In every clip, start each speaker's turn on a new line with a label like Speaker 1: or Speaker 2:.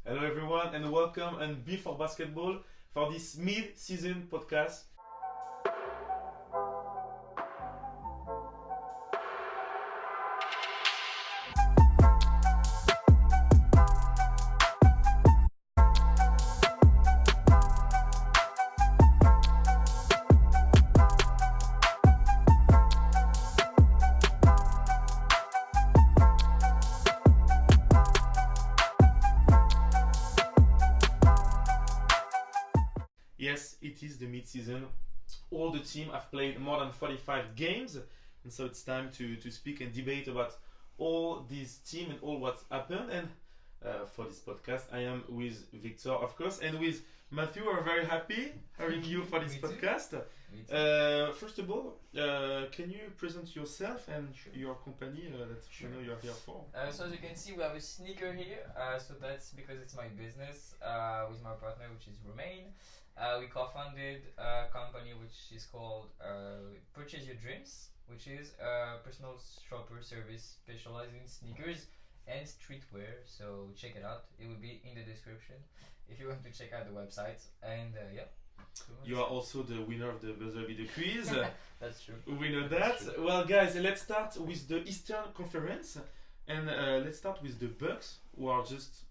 Speaker 1: Hello everyone and welcome on B4Basketball for this mid-season podcast. Yes, it is the mid-season. All the team have played more than 45 games, and so it's time to speak and debate about all this team and all what's happened. And for this podcast, I am with Victor, of course, and with Matthew. We're very happy having you for this podcast. First of all, can you present yourself and your company that you know you're here for?
Speaker 2: So as you can see, we have a sneaker here. So that's because it's my business with my partner, which is Romain. We co-founded a company which is called Purchase Your Dreams, which is a personal shopper service specializing in sneakers and streetwear. So check it out. It will be in the description if you want to check out the website. And yeah.
Speaker 1: You are also the winner of the Buzzer Video Quiz.
Speaker 2: That's true.
Speaker 1: We know that. Well, guys, let's start with the Eastern Conference, and let's start with the Bucks, who are just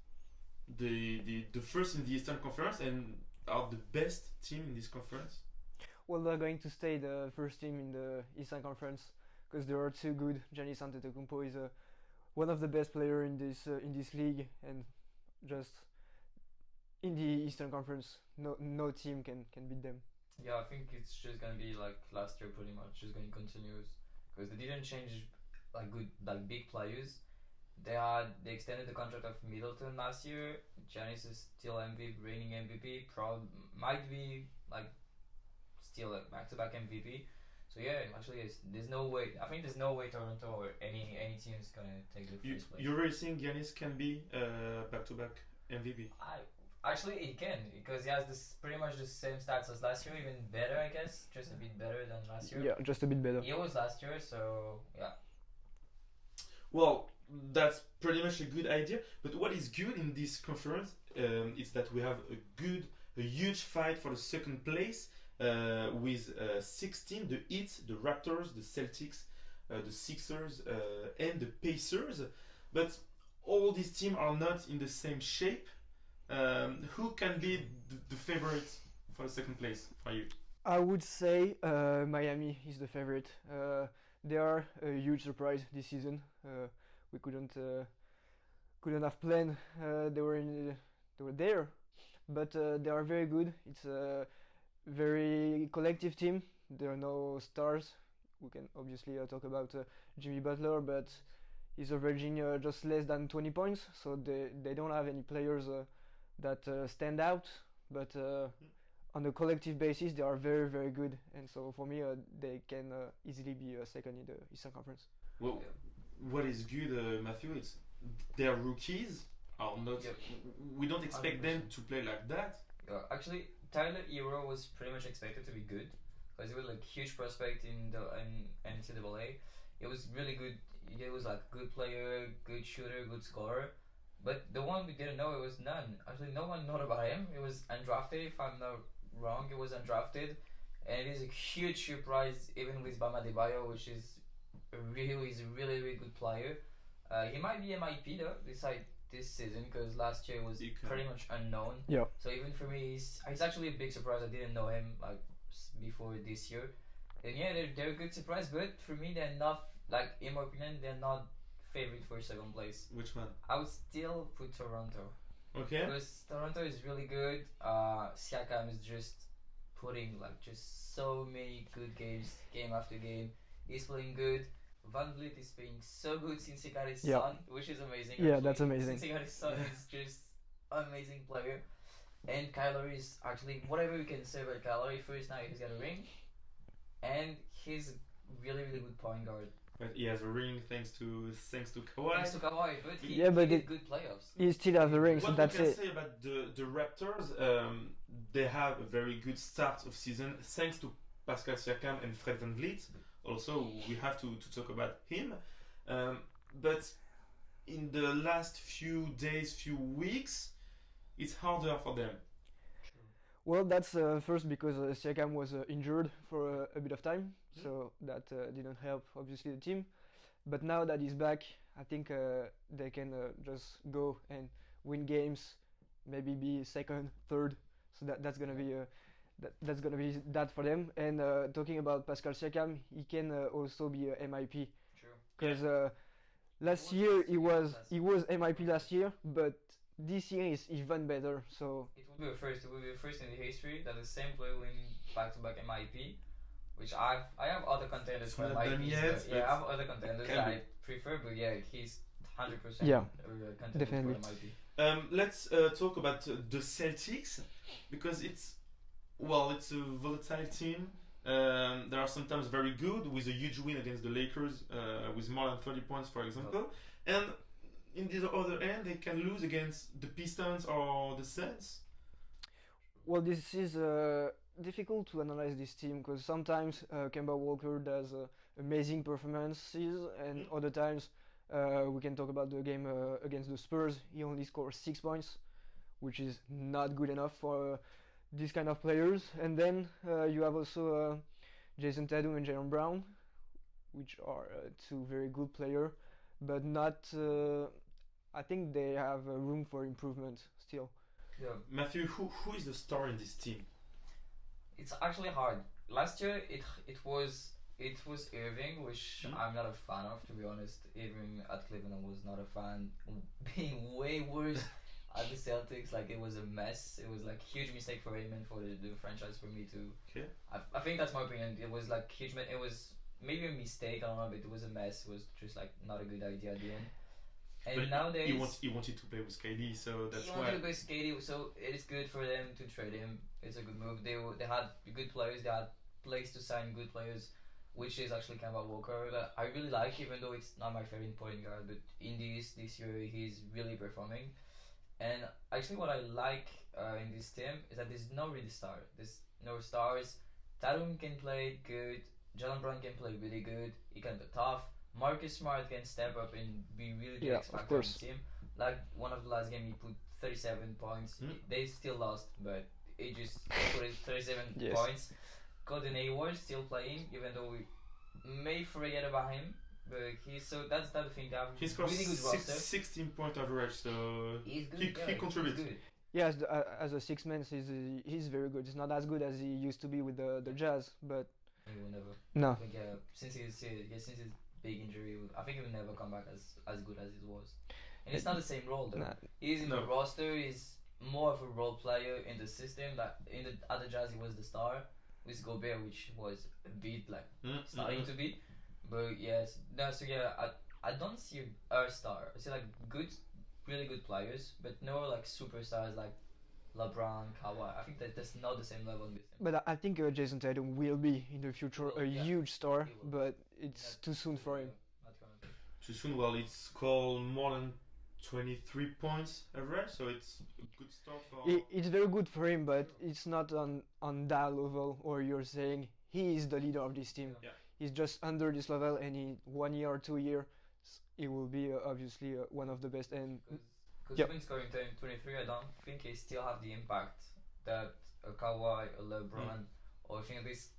Speaker 1: the first in the Eastern Conference and are the best team in this conference.
Speaker 3: Well, they're going to stay the first team in the Eastern Conference because they are too good. Giannis Antetokounmpo is one of the best players in this league, and just in the Eastern Conference, no team can beat them.
Speaker 2: Yeah, I think it's just gonna be like last year, pretty much. Just going to continue because they didn't change like big players. They extended the contract of Middleton last year. Giannis is still reigning MVP. Might be like still like back-to-back MVP. So yeah, actually, there's no way. I think there's no way Toronto or any team is gonna take the first place.
Speaker 1: You really think Giannis can be back-to-back MVP?
Speaker 2: Actually, he can because he has pretty much the same stats as last year, even better, I guess. Just a bit better than last year.
Speaker 3: Yeah, just a bit better.
Speaker 2: He was last year, so yeah.
Speaker 1: Well, that's pretty much a good idea. But what is good in this conference is that we have a huge fight for the second place with 16, the Heat, the Raptors, the Celtics, the Sixers, and the Pacers. But all these teams are not in the same shape. Who can be the favorite for the second place for you?
Speaker 3: I would say Miami is the favorite. They are a huge surprise this season. We couldn't have planned. They were there, but they are very good. It's a very collective team. There are no stars. We can obviously talk about Jimmy Butler, but he's averaging just less than 20 points. So they don't have any players that stand out. But on a collective basis, they are very, very good. And so for me, they can easily be second in the Eastern Conference.
Speaker 1: Well, what is good, Matthew, it's their rookies are not. Yeah. We don't expect 100%. Them to play like that.
Speaker 2: Actually, Tyler Hero was pretty much expected to be good because he was like huge prospect in the NCAA. It was really good. He was like good player, good shooter, good scorer. But the one we didn't know, it was none. Actually, no one knew about him. It was undrafted, if I'm not wrong. It was undrafted, and it is a huge surprise even with Bam Adebayo, which is he's a really, really good player. He might be MIP though this season because last year was pretty much unknown.
Speaker 3: Yeah.
Speaker 2: So even for me, he's actually a big surprise. I didn't know him like before this year, and yeah, they're a good surprise. But for me, they're not like in my opinion, they're not favorite for second place.
Speaker 1: Which one?
Speaker 2: I would still put Toronto.
Speaker 1: Okay.
Speaker 2: Because Toronto is really good. Siakam is just putting like just so many good games, game after game. He's playing good. Van Vliet is playing so good since he got his son, which is amazing.
Speaker 3: Yeah, that's amazing.
Speaker 2: Since he got his son, he's just amazing player. And Kyler is actually whatever we can say about Kyler. First now he's got a ring, and he's really, really good point guard.
Speaker 1: But he has a ring thanks to Kawhi.
Speaker 2: Thanks to Kawhi, but he did good playoffs.
Speaker 3: He still has the ring, so that's it.
Speaker 1: What we can say about the Raptors, they have a very good start of season thanks to Pascal Siakam and Fred VanVleet. Also, we have to talk about him. But in the last few days, few weeks, it's harder for them.
Speaker 3: Well, that's first because Siakam was injured for a bit of time, so that didn't help obviously the team. But now that he's back, I think they can just go and win games, maybe be second, third. So that's gonna be that's gonna be that for them. And talking about Pascal Siakam, he can also be a MIP
Speaker 2: True.
Speaker 3: because last year he was MIP last year, but this year is even better. So
Speaker 2: It will be a first. It will be a first in the history that the same player win back-to-back MIP, which I have other contenders
Speaker 1: It's
Speaker 2: for
Speaker 1: not done
Speaker 2: MIPs.
Speaker 1: yet,
Speaker 2: Yeah, I
Speaker 1: but
Speaker 2: have other contenders
Speaker 1: can
Speaker 2: that
Speaker 1: be.
Speaker 2: I prefer, but yeah, he's 100%
Speaker 3: Yeah,
Speaker 2: contender
Speaker 3: definitely.
Speaker 2: for MIP.
Speaker 1: Let's talk about the Celtics because it's a volatile team. They are sometimes very good with a huge win against the Lakers with more than 30 points, for example, and in the other end they can lose against the Pistons or the Suns.
Speaker 3: well, this is difficult to analyze this team because sometimes Kemba Walker does amazing performances, and other times we can talk about the game against the Spurs. He only scored 6 points, which is not good enough for these kind of players. And then you have also Jason Tatum and Jalen Brown, which are two very good players, but not. I think they have room for improvement still.
Speaker 2: Yeah,
Speaker 1: Matthew, who is the star in this team?
Speaker 2: it's actually hard. Last year it was Irving, which I'm not a fan of, to be honest. Irving at Cleveland was not a fan. Being way worse at the Celtics, like it was a mess. It was like huge mistake for him and for the franchise for me to.
Speaker 1: Okay.
Speaker 2: I think that's my opinion. It was like huge. It was maybe a mistake. I don't know, but it was a mess. It was just like not a good idea at the end. And
Speaker 1: But
Speaker 2: nowadays
Speaker 1: he wanted to play with KD, so that's
Speaker 2: he
Speaker 1: why.
Speaker 2: wanted to go skating, so it is good for them to trade him. It's a good move. They had good players. They had place to sign good players, which is actually Kemba Walker that I really like, even though it's not my favorite point guard. But in this year, he's really performing. And actually, what I like in this team is that there's no really star. There's no stars. Tatum can play good. Jalen Brown can play really good. He can be tough. Marcus Smart can step up and be really the
Speaker 3: Yeah,
Speaker 2: X
Speaker 3: of
Speaker 2: factor on
Speaker 3: course.
Speaker 2: the team. Like one of the last game, he put 37 points. They still lost, but he just put it 37
Speaker 3: Yes.
Speaker 2: points. Gordon Hayward still playing, even though we may forget about him. But that's the thing. They have
Speaker 1: He scores
Speaker 2: really good roster.
Speaker 1: 16-point average, so
Speaker 2: He's good.
Speaker 1: he
Speaker 2: yeah,
Speaker 1: contributes.
Speaker 2: He's good.
Speaker 3: Yeah, as a six man, he's very good. He's not as good as he used to be with the Jazz, but
Speaker 2: He will never.
Speaker 3: no.
Speaker 2: I think since his big injury, I think he will never come back as good as he was. And it's not the same role though.
Speaker 3: Nah.
Speaker 2: He's in
Speaker 1: No.
Speaker 2: the roster. He's more of a role player in the system. That at the Jazz he was the star with Gobert, which was a bit like starting to be. But yes, no. So yeah, I don't see a star. I see like really good players, but no like superstars like LeBron, Kawhi. I think that's not the same level in this team.
Speaker 3: But I think Jason Tatum will be in the future a
Speaker 2: Yeah.
Speaker 3: huge star,
Speaker 2: He will.
Speaker 3: but it's too soon for him.
Speaker 2: Not currently.
Speaker 1: Too soon. Well, it's called more than 23 points average, so it's a good start for.
Speaker 3: It's very good for him, but it's not on that level. Or you're saying he is the leader of this team.
Speaker 1: Yeah.
Speaker 3: He's just under this level, and in 1 year or 2 years, he will be obviously one of the best. And
Speaker 2: Because
Speaker 3: Yep.
Speaker 2: even scoring 23, I don't think he still have the impact that a Kawhi, a LeBron, or I think this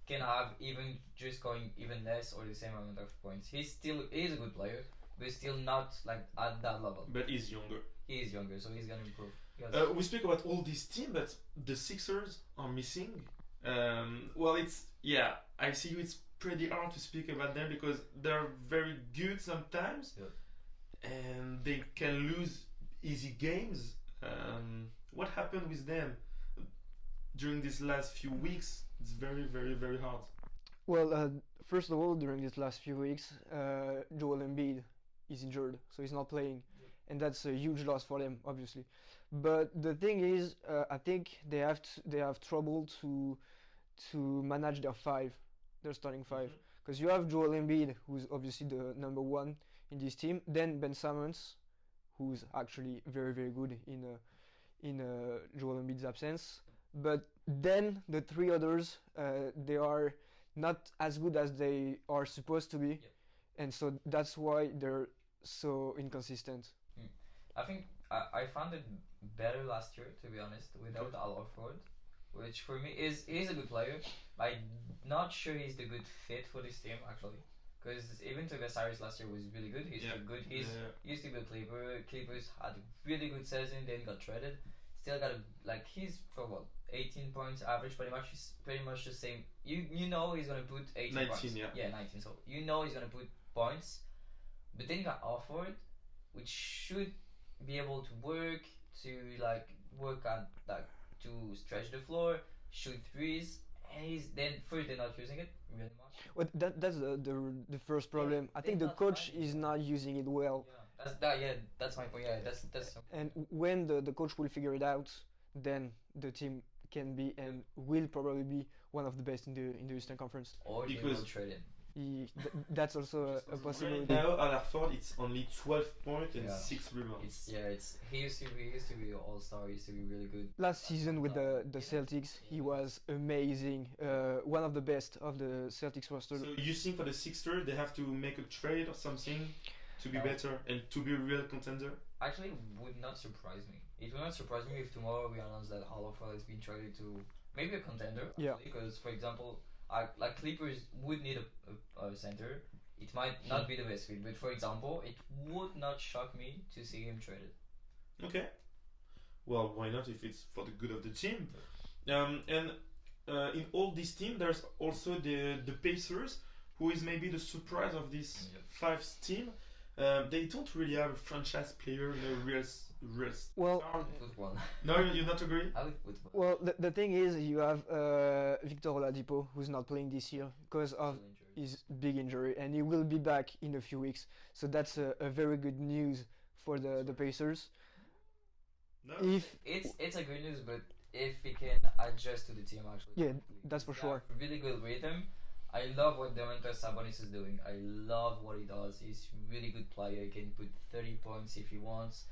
Speaker 2: can have, even just scoring even less or the same amount of points. He is a good player, but he's still not like at that level.
Speaker 1: But he's younger.
Speaker 2: He is younger, so he's gonna improve. Yes.
Speaker 1: We speak about all this team, but the Sixers are missing. Well, I see you. It's pretty hard to speak about them because they're very good sometimes, and they can lose easy games. What happened with them during these last few weeks? It's very, very, very hard.
Speaker 3: well, first of all, during these last few weeks, Joel Embiid is injured, so he's not playing, and that's a huge loss for them, obviously. But the thing is, I think they have trouble to manage their starting five, because you have Joel Embiid, who's obviously the number one in this team, then Ben Simmons, who's actually very very good in Joel Embiid's absence. But then the three others, they are not as good as they are supposed to be,
Speaker 2: Yep.
Speaker 3: and so that's why they're so inconsistent.
Speaker 2: I think I found it better last year, to be honest, without Al Horford, which for me he's a good player. I'm not sure he's the good fit for this team actually, because even Tobias Harris last year was really good. He's still good. He used to be a Clipper. Clippers had a really good season, then got traded. Still got he's for what 18 points average pretty much. He's pretty much the same. You know he's gonna put 18
Speaker 1: 19,
Speaker 2: points.
Speaker 1: yeah.
Speaker 2: 19. So you know he's gonna put points, but then you got Horford, which should be able to work to stretch the floor, shoot threes, and then first they're not using it really much.
Speaker 3: Well, that's the first problem. I think the coach is not using it well.
Speaker 2: That's my point. Yeah, that's.
Speaker 3: And when the coach will figure it out, then the team can be and will probably be one of the best in the Eastern Conference.
Speaker 2: Or they will trade him.
Speaker 3: That's also a possibility.
Speaker 1: Right now, at Hartford, it's only 12 points and 6 rebounds.
Speaker 2: He used to be an all-star. He used to be really good.
Speaker 3: Last season with the Celtics, he was amazing. One of the best of the Celtics roster.
Speaker 1: So you think for the Sixers, they have to make a trade or something to be better and to be a real contender?
Speaker 2: Actually, would not surprise me. It would not surprise me if tomorrow we announce that Al Horford has been traded to maybe a contender. Actually,
Speaker 3: yeah.
Speaker 2: Because, for example, Clippers would need a center. It might not be the best fit, but for example, it would not shock me to see him traded.
Speaker 1: Okay. Well, why not if it's for the good of the team? In all this team, there's also the Pacers, who is maybe the surprise of this five team. They don't really have a franchise player, real.
Speaker 3: Well,
Speaker 1: no, you not agree?
Speaker 3: Well, the thing is, you have Victor Oladipo, who's not playing this year because of his big injury, and he will be back in a few weeks. So that's a very good news for the Pacers.
Speaker 1: No.
Speaker 3: If
Speaker 2: it's a good news, but if he can adjust to the team actually.
Speaker 3: Yeah, that's for sure.
Speaker 2: Really good rhythm. I love what Domantas Sabonis is doing. I love what he does. He's really good player. He can put 30 points if he wants.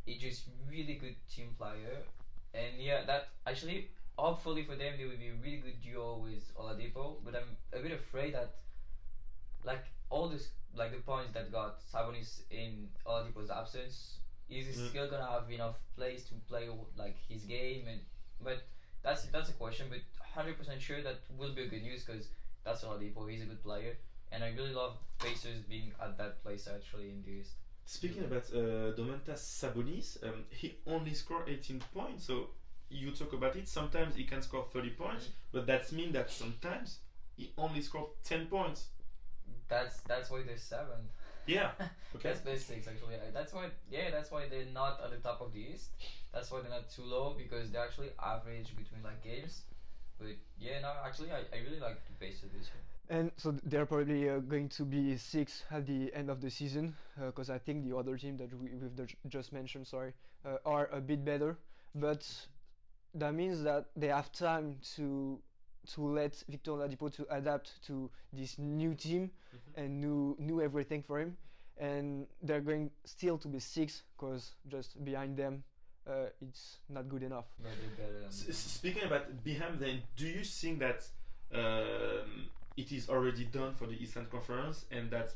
Speaker 2: He's just really good team player. And that actually, hopefully for them, they will be a really good duo with Oladipo. But I'm a bit afraid that, all this, the points that got Sabonis in Oladipo's absence, is he still gonna have enough place to play his game? But that's a question. But 100% sure that will be a good news because that's Oladipo. He's a good player, and I really love Pacers being at that place actually in the East.
Speaker 1: Speaking about Domantas Sabonis, he only scored 18 points. So you talk about it. Sometimes he can score 30 points, but that means that sometimes he only scored 10 points.
Speaker 2: That's why they're 7th.
Speaker 1: Yeah. Okay.
Speaker 2: That's 6 actually. That's why they're not at the top of the East. That's why they're not too low because they actually average between games. But actually I really like the Pacers this year.
Speaker 3: And so they're probably going to be 6 at the end of the season because I think the other team that we've just mentioned, are a bit better. But that means that they have time to let Victor Oladipo to adapt to this new team and new everything for him. And they're going still to be 6 because just behind them it's not good enough.
Speaker 2: Yeah, they're better.
Speaker 1: Speaking about behind them, do you think that it is already done for the Eastern Conference and that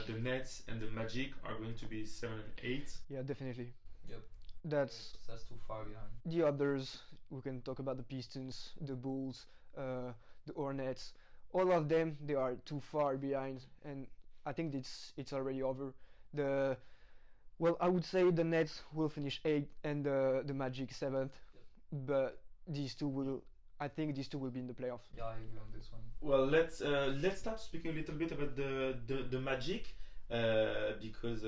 Speaker 1: the Nets and the Magic are going to be 7 and 8?
Speaker 3: Yeah, definitely.
Speaker 2: Yep.
Speaker 3: That's
Speaker 2: too far behind.
Speaker 3: The others, we can talk about the Pistons, the Bulls, the Hornets. All of them, they are too far behind, and I think it's already over. I would say the Nets will finish 8th and the Magic 7th, but I think these two will be in the playoff.
Speaker 2: Yeah, I agree on this one.
Speaker 1: Well, let's start speaking a little bit about the Magic because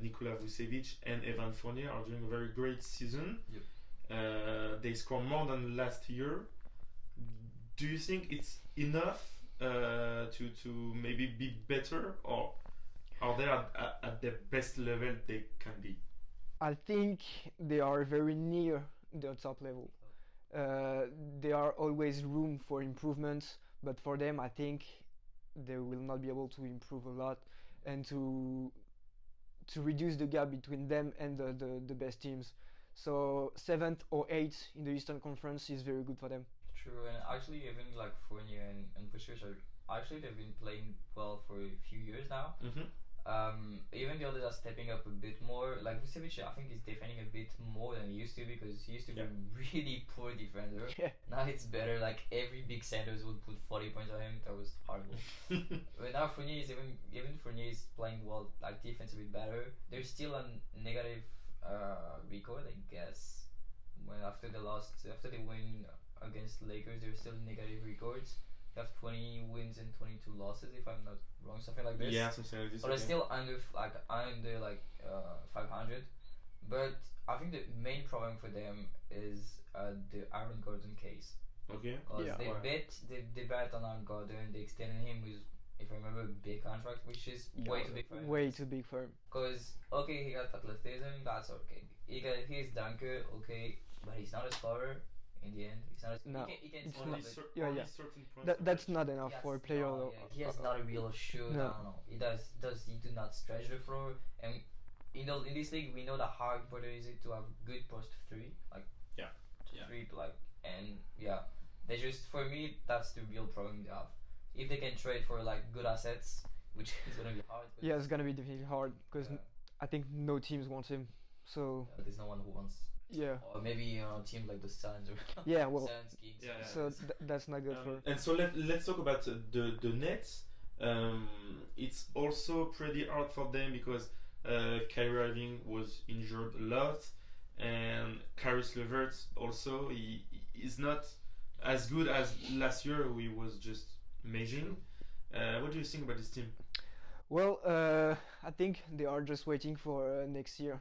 Speaker 1: Nikola Vucevic and Evan Fournier are doing a very great season.
Speaker 2: Yep.
Speaker 1: They score more than last year. Do you think it's enough to maybe be better, or are they at the best level they can be?
Speaker 3: I think they are very near the top level. There are always room for improvements, but for them I think they will not be able to improve a lot and to reduce the gap between them and the best teams. So 7th or 8th in the Eastern Conference is very good for them.
Speaker 2: True, and actually even Fournier and Purshase they've been playing well for a few years now. even the others are stepping up a bit more. Like Vucevic, I think he's defending a bit more than he used to because he used to be a really poor defender.
Speaker 3: Yeah.
Speaker 2: Now it's better. Like every big centers would put 40 points on him. That was horrible. But now Fournier is even Fournier is playing well, like defense a bit better. There's still a negative record, I guess. When after the win against the Lakers, there's still negative records. They have 20 wins and 22 losses, if I'm not wrong, something like this.
Speaker 1: Yeah, something like this.
Speaker 2: But it's still under 500. But I think the main problem for them is the Aaron Gordon case.
Speaker 1: Okay.
Speaker 2: Because
Speaker 3: Yeah.
Speaker 2: they bet on Aaron Gordon. They extended him with, if I remember, a big contract, which is way too big for him.
Speaker 3: Way too big for him.
Speaker 2: Because okay, he got athleticism, that's okay. He's dunker, okay, but he's not a scorer. In the end, he's not.
Speaker 3: No,
Speaker 2: he can
Speaker 3: it's
Speaker 2: score,
Speaker 3: not.
Speaker 2: but
Speaker 3: Yeah.
Speaker 1: Certain points
Speaker 3: That's not enough for a player.
Speaker 2: he has not a real shoot.
Speaker 3: No.
Speaker 2: I don't know. He do not stretch the floor, and in this league we know that how important is it to have good post three, like
Speaker 1: Yeah.
Speaker 2: three, like, and yeah, they just, for me, that's the real problem they have. If they can trade for like good assets, which is gonna be hard. But
Speaker 3: Yeah, it's gonna be definitely hard because
Speaker 2: yeah,
Speaker 3: I think no teams want him. So
Speaker 2: there's no one who wants.
Speaker 3: yeah,
Speaker 2: Or maybe teams like the Suns or
Speaker 3: yeah. Well,
Speaker 2: Suns, Kings.
Speaker 1: Yeah, yeah.
Speaker 3: so that's not good for.
Speaker 1: And so let's talk about the Nets. It's also pretty hard for them because Kyrie Irving was injured a lot, and Caris LeVert also he is not as good as last year. He was just amazing. What do you think about this team?
Speaker 3: Well, I think they are just waiting for next year,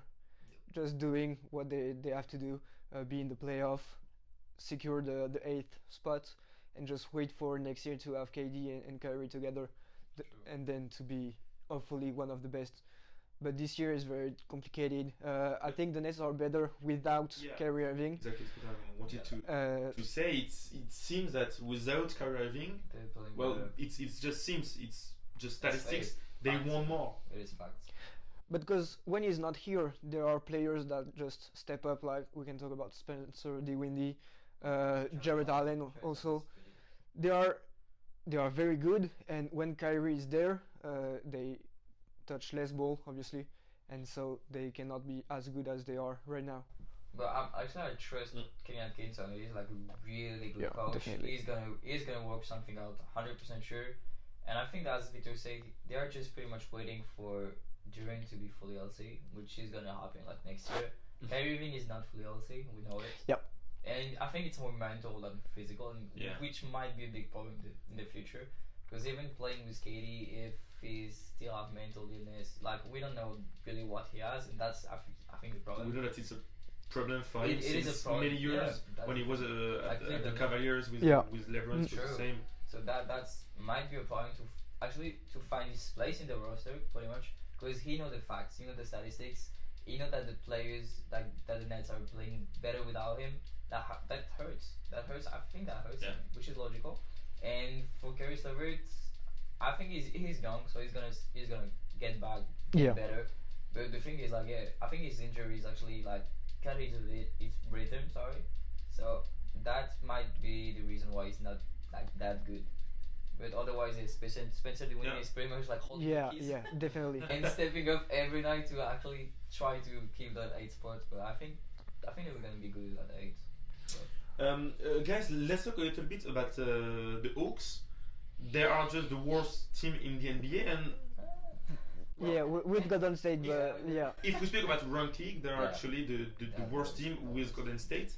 Speaker 3: just doing what they have to do, be in the playoff, secure the 8th spot, and just wait for next year to have KD and Kyrie together, and then to be hopefully one of the best. But this year is very complicated. I think the Nets are better without Kyrie Irving.
Speaker 1: Exactly what I wanted
Speaker 3: Uh,
Speaker 1: to say. It seems that without Kyrie Irving,
Speaker 2: They're playing
Speaker 1: well,
Speaker 2: better.
Speaker 1: it's just seems it's just statistics.
Speaker 2: It's
Speaker 1: They
Speaker 2: facts.
Speaker 1: want more.
Speaker 2: It is facts.
Speaker 3: But because when he's not here, there are players that just step up. Like we can talk about Spencer Dinwiddie, Jared Allen also. They are very good, and when Kyrie is there, they touch less ball, obviously, and so they cannot be as good as they are right now.
Speaker 2: But I trust Kenny Atkinson. He's like a really good
Speaker 3: Yeah,
Speaker 2: coach.
Speaker 3: definitely.
Speaker 2: He's gonna work something out, 100% sure. And I think as Victor said, they are just pretty much waiting for Durant to be fully healthy, which is gonna happen like next year. Kyrie Irving is not fully healthy, we know it.
Speaker 3: Yep.
Speaker 2: And I think it's more mental than physical, and which might be a big problem in the future. Because even playing with KD, if he still have mental illness, like we don't know really what he has, and that's I think the problem.
Speaker 1: We know that it's a problem for him
Speaker 2: It is
Speaker 1: since
Speaker 2: a problem,
Speaker 1: many years
Speaker 2: yeah,
Speaker 1: when he was at the
Speaker 2: Cleveland.
Speaker 1: Cavaliers with LeBron. It was
Speaker 2: True.
Speaker 1: the same.
Speaker 2: So that's might be a problem to find his place in the roster, pretty much, because he know the facts, he know the statistics, he know that the players that the Nets are playing better without him. That hurts. That hurts. I think that hurts him, which is logical. And for Caris LeVert, I think he's young, so he's gonna get back better. But the thing is, like, I think his injury is actually like cut his rhythm. Sorry, so that might be the reason why he's not like that good. But otherwise, Spencer Dinwiddie is pretty much like holding the keys.
Speaker 3: Yeah, definitely.
Speaker 2: And stepping up every night to actually try to keep that 8 spot. But I think we're gonna be good at 8.
Speaker 1: Guys, let's talk a little bit about the Hawks. They are just the worst team in the NBA, and
Speaker 3: yeah, with Golden State, but yeah.
Speaker 1: if we speak about ranking, they are actually the worst team with Golden State.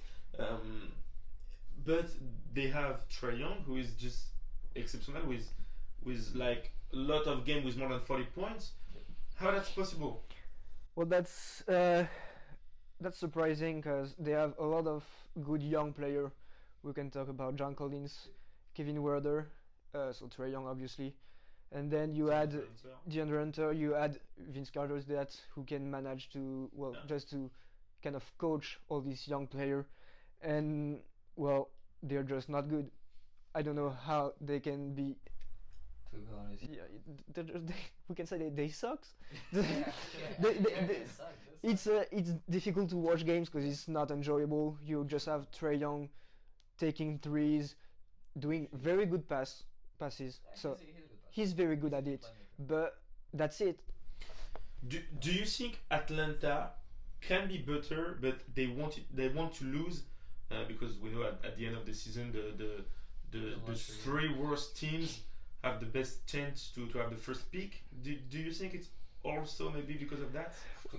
Speaker 1: But they have Trae Young, who is just exceptional with like a lot of games with more than 40 points. How that's possible?
Speaker 3: Well, that's surprising because they have a lot of good young players. We can talk about John Collins, Kevin Werder, so Trae Young obviously, and then you add DeAndre Hunter, you add Vince Carter's that who can manage to just to kind of coach all these young players, and well, they're just not good. I don't know how they can be.
Speaker 2: To be honest,
Speaker 3: we can say they sucks.
Speaker 2: They suck.
Speaker 3: It's difficult to watch games because it's not enjoyable. You just have Trae Young taking threes, doing very good passes. So he's very good at it, but that's it.
Speaker 1: Do you think Atlanta can be better, but they want to lose because we know at the end of the season the three worst teams have the best chance to have the first pick. Do you think it's also maybe because of that?
Speaker 2: To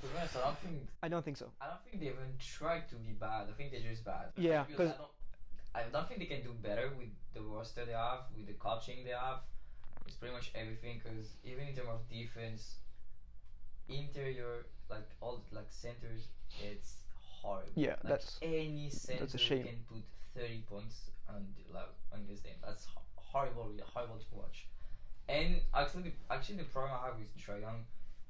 Speaker 2: be honest,
Speaker 3: I don't think so.
Speaker 2: I don't think they even tried to be bad. I think they're just bad.
Speaker 3: Yeah,
Speaker 2: Because
Speaker 3: because
Speaker 2: I don't think they can do better with the roster they have, with the coaching they have. It's pretty much everything. Because even in terms of defense, interior, like all like centers, it's horrible.
Speaker 3: yeah,
Speaker 2: Like any center
Speaker 3: a shame.
Speaker 2: can put 30 points on this game. That's horrible, really horrible to watch. And actually, the problem I have with Trae Young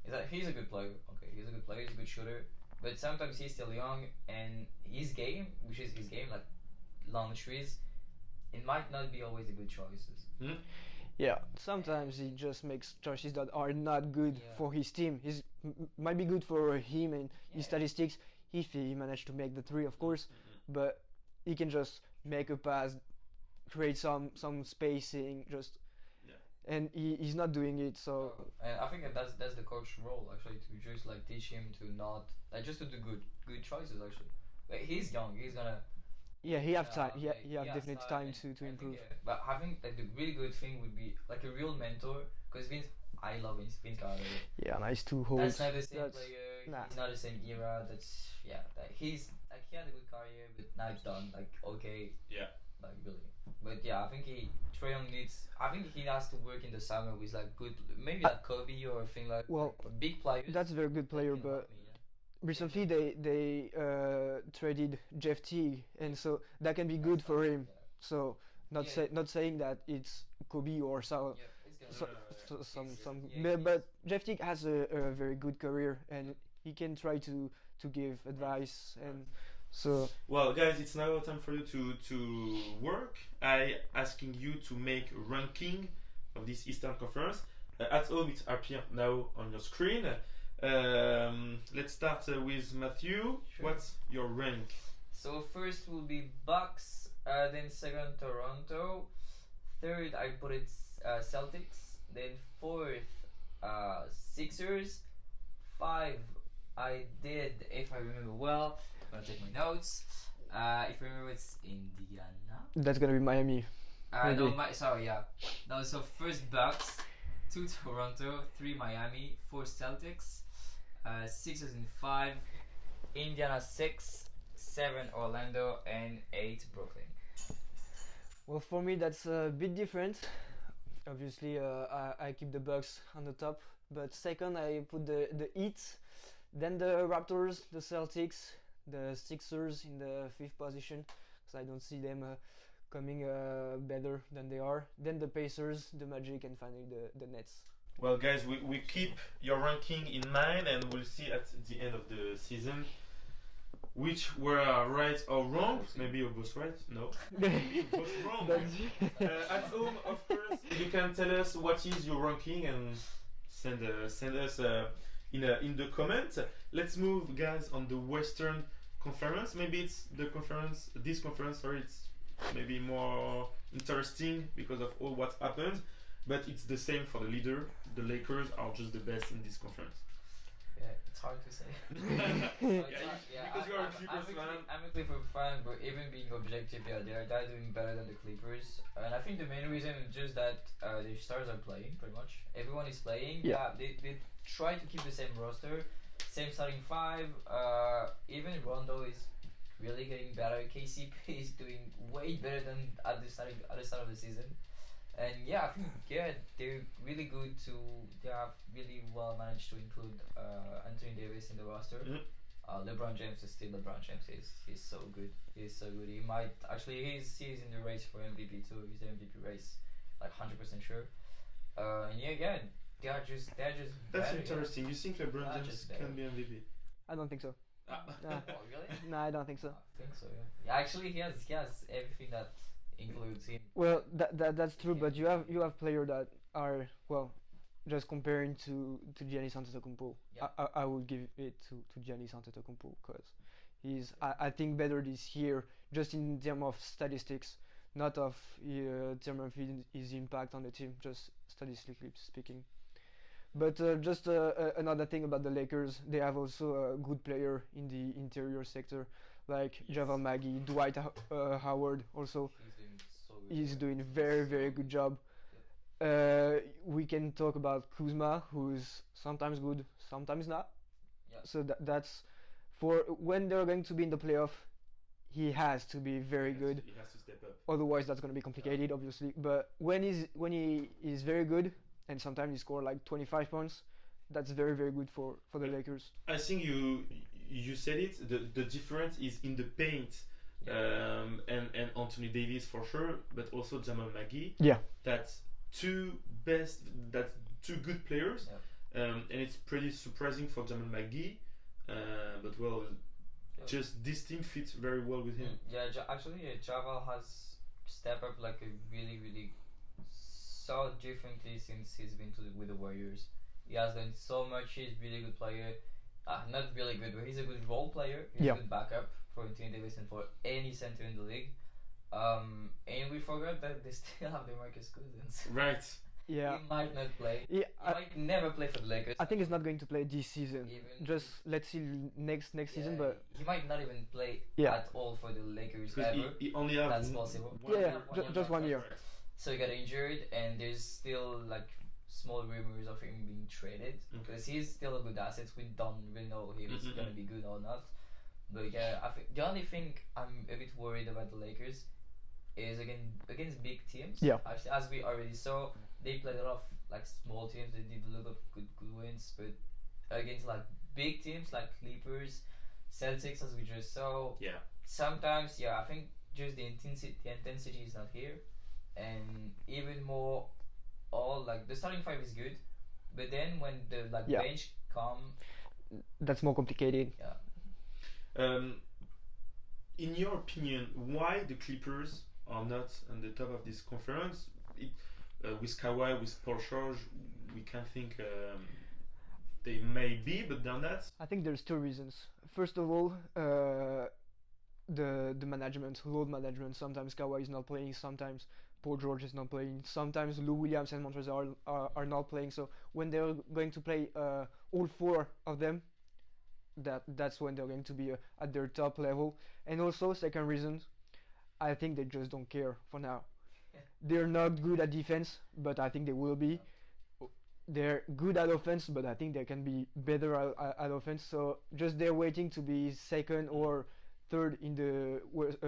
Speaker 2: is that he's a good player. Okay, he's a good player. He's a good shooter. But sometimes he's still young, and his game, which is his game, like long threes, it might not be always the good choices.
Speaker 3: Yeah, sometimes he just makes choices that are not good
Speaker 2: Yeah.
Speaker 3: for his team. Might be good for him and his
Speaker 2: Yeah.
Speaker 3: statistics if he managed to make the three, of course. But he can just make a pass, create some spacing, just
Speaker 1: Yeah.
Speaker 3: and he's not doing it. So
Speaker 2: And I think that's the coach's role actually, to just like teach him to not like just to do good choices actually. Like he's young, he's gonna
Speaker 3: yeah, he have time.
Speaker 2: like,
Speaker 3: He have
Speaker 2: has
Speaker 3: definitely time to
Speaker 2: I think,
Speaker 3: improve.
Speaker 2: yeah. But having like the really good thing would be like a real mentor, because I love Vince Carter.
Speaker 3: Yeah, nice to hold.
Speaker 2: That's not the same
Speaker 3: That's-
Speaker 2: player.
Speaker 3: nah.
Speaker 2: He's not the same era. That's yeah. Like he's like he had a good career, but now it's done. Like okay.
Speaker 1: Yeah.
Speaker 2: Like really. But yeah, I think Trae Young needs. I think he has to work in the summer with like good, maybe like Kobe or a thing like.
Speaker 3: Well,
Speaker 2: big players.
Speaker 3: That's a very good player,
Speaker 2: that can help
Speaker 3: but
Speaker 2: me, yeah.
Speaker 3: recently they traded Jeff Teague, and so that can be good for him. So
Speaker 2: Yeah.
Speaker 3: not saying that it's Kobe or
Speaker 2: Yeah, it's gonna.
Speaker 3: so, some
Speaker 2: Yeah,
Speaker 3: but Jeff Teague has a very good career, and he can try to give advice, and so
Speaker 1: Well, guys, it's now time for you to work. I asking you to make a ranking of this Eastern Conference. At home, it's appear now on your screen. Let's start with Matthew.
Speaker 2: Sure.
Speaker 1: What's your rank?
Speaker 2: So first will be Bucks, then second Toronto, third I put it Celtics, then fourth Sixers, five I did, if I remember well, I'm gonna take my notes. If I remember, it's Indiana.
Speaker 3: that's gonna be Miami.
Speaker 2: No,
Speaker 3: Maybe.
Speaker 2: sorry, yeah. No, so first Bucks, two Toronto, three Miami, four Celtics, Sixers in five, Indiana six, seven Orlando, and eight Brooklyn.
Speaker 3: Well, for me that's a bit different. Obviously, I keep the Bucks on the top, but second I put the Heat, then the Raptors, the Celtics, the Sixers in the fifth position, because I don't see them coming better than they are. Then the Pacers, the Magic, and finally the Nets.
Speaker 1: Well, guys, we keep your ranking in mind, and we'll see at the end of the season which were right or wrong. Maybe you're both right. No, maybe both wrong. At home, of course, you can tell us what is your ranking and send us in the comment. Let's move, guys, on the Western Conference. Maybe it's this conference. Sorry, it's maybe more interesting because of all what happened. But it's the same for the leader. The Lakers are just the best in this conference.
Speaker 2: Yeah, it's hard to say.
Speaker 1: Because you're a Clippers fan.
Speaker 2: I'm a Clippers fan, but even being objective, yeah, they're doing better than the Clippers. And I think the main reason is just that the stars are playing, pretty much. Everyone is playing.
Speaker 3: Yeah.
Speaker 2: They try to keep the same roster, same starting five. Even Rondo is really getting better. KCP is doing way better than at the start of the season. And yeah, I think they're really good to. They have really well managed to include Anthony Davis in the roster. LeBron James is still LeBron James. He's so good. He's so good. He might actually he's in the race for MVP too. He's the MVP race, like 100% sure. And yeah, they're just.
Speaker 1: That's
Speaker 2: better,
Speaker 1: interesting. You think LeBron
Speaker 2: They're
Speaker 1: James
Speaker 2: just
Speaker 1: can
Speaker 2: better.
Speaker 1: be MVP?
Speaker 3: I don't think so.
Speaker 1: Ah.
Speaker 3: Nah.
Speaker 2: Oh really?
Speaker 3: No, I don't think so.
Speaker 2: I think so. Yeah. Actually, he has everything that includes him.
Speaker 3: Well, that's true, but you have players that are just comparing to Giannis Antetokounmpo.
Speaker 2: Yeah.
Speaker 3: I would give it to Giannis Antetokounmpo because he's I think better this year just in terms of statistics, not of terms of his impact on the team, just statistically speaking. But just another thing about the Lakers, they have also a good player in the interior sector, like
Speaker 1: Yes.
Speaker 3: Javal Magee, Dwight Howard also.
Speaker 2: He's doing so good.
Speaker 3: He's doing very good job. We can talk about Kuzma, who's sometimes good, sometimes not.
Speaker 2: Yeah.
Speaker 3: So that's for when they're going to be in the playoff. He has to be very good.
Speaker 1: He has to step up.
Speaker 3: Otherwise, that's going to be complicated, obviously. But when he is very good, and sometimes he score like 25 points, that's very good for the Lakers.
Speaker 1: I think you said it. The difference is in the paint, and Anthony Davis for sure, but also Jamal Magee.
Speaker 3: Yeah.
Speaker 1: That's two good players, and it's pretty surprising for Jamal Magee. But well, just this team fits very well with him.
Speaker 2: Actually, Java has stepped up like a really so differently since he's been with the Warriors. He has done so much. He's a really good player. Not really good, but he's a good role player. He's a good backup for Anthony Davis and for any center in the league. And we forgot that they still have DeMarcus Cousins.
Speaker 1: Right.
Speaker 3: Yeah.
Speaker 2: He might not play.
Speaker 3: Yeah,
Speaker 2: he might never play for the Lakers.
Speaker 3: I think he's not going to play this season. Just let's see next season, but
Speaker 2: he might not even play at all for the Lakers
Speaker 1: because
Speaker 2: ever.
Speaker 1: he only has
Speaker 2: That's possible.
Speaker 3: Just 1 year.
Speaker 2: So he got injured, and there's still like small rumors of him being traded because he's still a good asset. We don't really know if he's gonna be good or not. But yeah, I think the only thing I'm a bit worried about the Lakers is against big teams.
Speaker 3: Yeah.
Speaker 2: Actually, as we already saw, they played a lot of like small teams. They did a lot of good wins, but against like big teams like Clippers, Celtics, as we just saw.
Speaker 1: Yeah.
Speaker 2: Sometimes, I think just the intensity is not here, and even more, all like the starting five is good, but then when the bench come,
Speaker 3: that's more complicated.
Speaker 2: Yeah.
Speaker 1: In your opinion, why the Clippers are not on the top of this conference? With Kawhi, with Purshase, we can think they may be, but they're not.
Speaker 3: I think there's two reasons. First of all, the management, load management. Sometimes Kawhi is not playing, sometimes Paul George is not playing, sometimes Lou Williams and Montrezl are not playing. So when they're going to play all four of them, that's when they're going to be at their top level. And also, second reason, I think they just don't care for now. They're not good at defense, but I think they will be. They're good at offense, but I think they can be better at offense. So just they're waiting to be second or third in the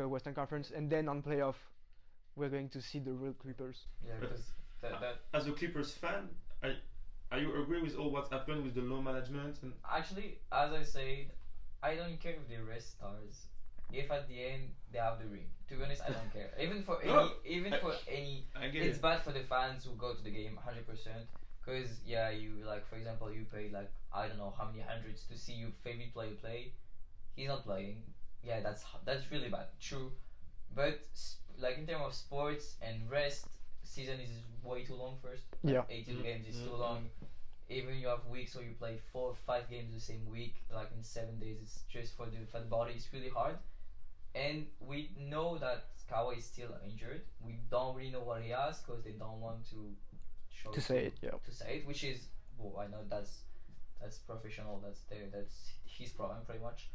Speaker 3: Western Conference, and then on playoff, we're going to see the real Clippers.
Speaker 2: Yeah, because
Speaker 1: as a Clippers fan, are you agree with all what happened with the low management? And
Speaker 2: actually, as I said, I don't care if they rest stars. If at the end they have the ring, to be honest, I don't care. Even for any, it's bad for the fans who go to the game 100%. Because you like, for example, you pay like I don't know how many hundreds to see your favorite player play. He's not playing. Yeah, that's really bad. True, but like in terms of sports and rest, season is way too long. First, 18 games is too long. Even you have weeks where you play 4 or 5 games the same week, like in 7 days. It's just for the body. It's really hard. And we know that Kawhi is still injured. We don't really know what he has because they don't want to show
Speaker 3: to say it,
Speaker 2: which is I know that's professional. That's his problem pretty much.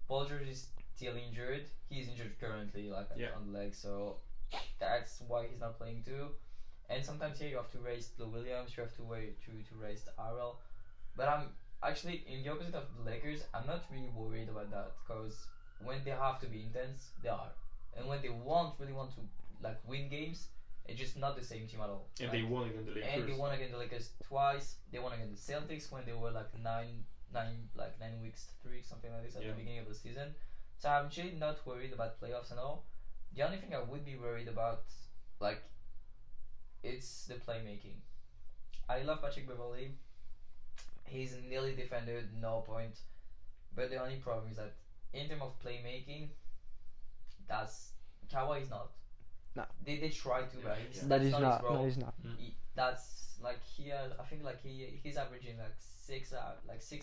Speaker 2: Paul George is still injured. He's injured currently, on the leg, so that's why he's not playing too. And sometimes you have to raise Lou Williams. You have to wait to raise RL. But I'm actually in the opposite of the Lakers. I'm not really worried about that because when they have to be intense, they are, and when they really want to like win games, it's just not the same team at all.
Speaker 1: And they won against the Lakers.
Speaker 2: And they won against the Lakers twice. They won against the Celtics when they were like 9 weeks, 3 something like this at the beginning of the season. So I'm actually not worried about playoffs and all. The only thing I would be worried about, it's the playmaking. I love Patrick Beverley. He's nearly defended, no point. But the only problem is that in terms of playmaking, Kawhi is not.
Speaker 3: No.
Speaker 2: They try to, right?
Speaker 3: That is not. No, he's not.
Speaker 2: That's like I think he's averaging like 6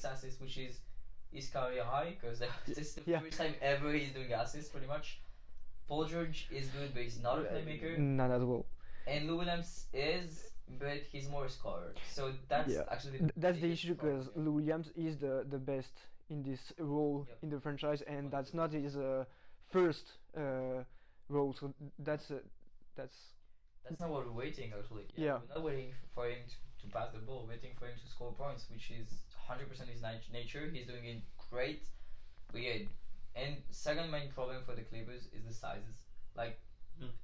Speaker 2: assists, which is his career high because this is the first time ever he's doing assists pretty much. Paul George is good, but he's not a playmaker.
Speaker 3: Not at all.
Speaker 2: And Lou Williams is but he's more a scorer. So that's
Speaker 3: Yeah.
Speaker 2: actually
Speaker 3: That's the
Speaker 2: biggest
Speaker 3: issue because
Speaker 2: problem.
Speaker 3: Lou Williams is the best in this role
Speaker 2: Yep.
Speaker 3: in the franchise, and that's
Speaker 2: 100%.
Speaker 3: not his first role. So that's
Speaker 2: That's not what we're waiting actually.
Speaker 3: Yeah.
Speaker 2: We're not waiting for him to pass the ball. We're waiting for him to score points, which is 100% his nature. He's doing it great. But yeah, and second main problem for the Clippers is the sizes. Like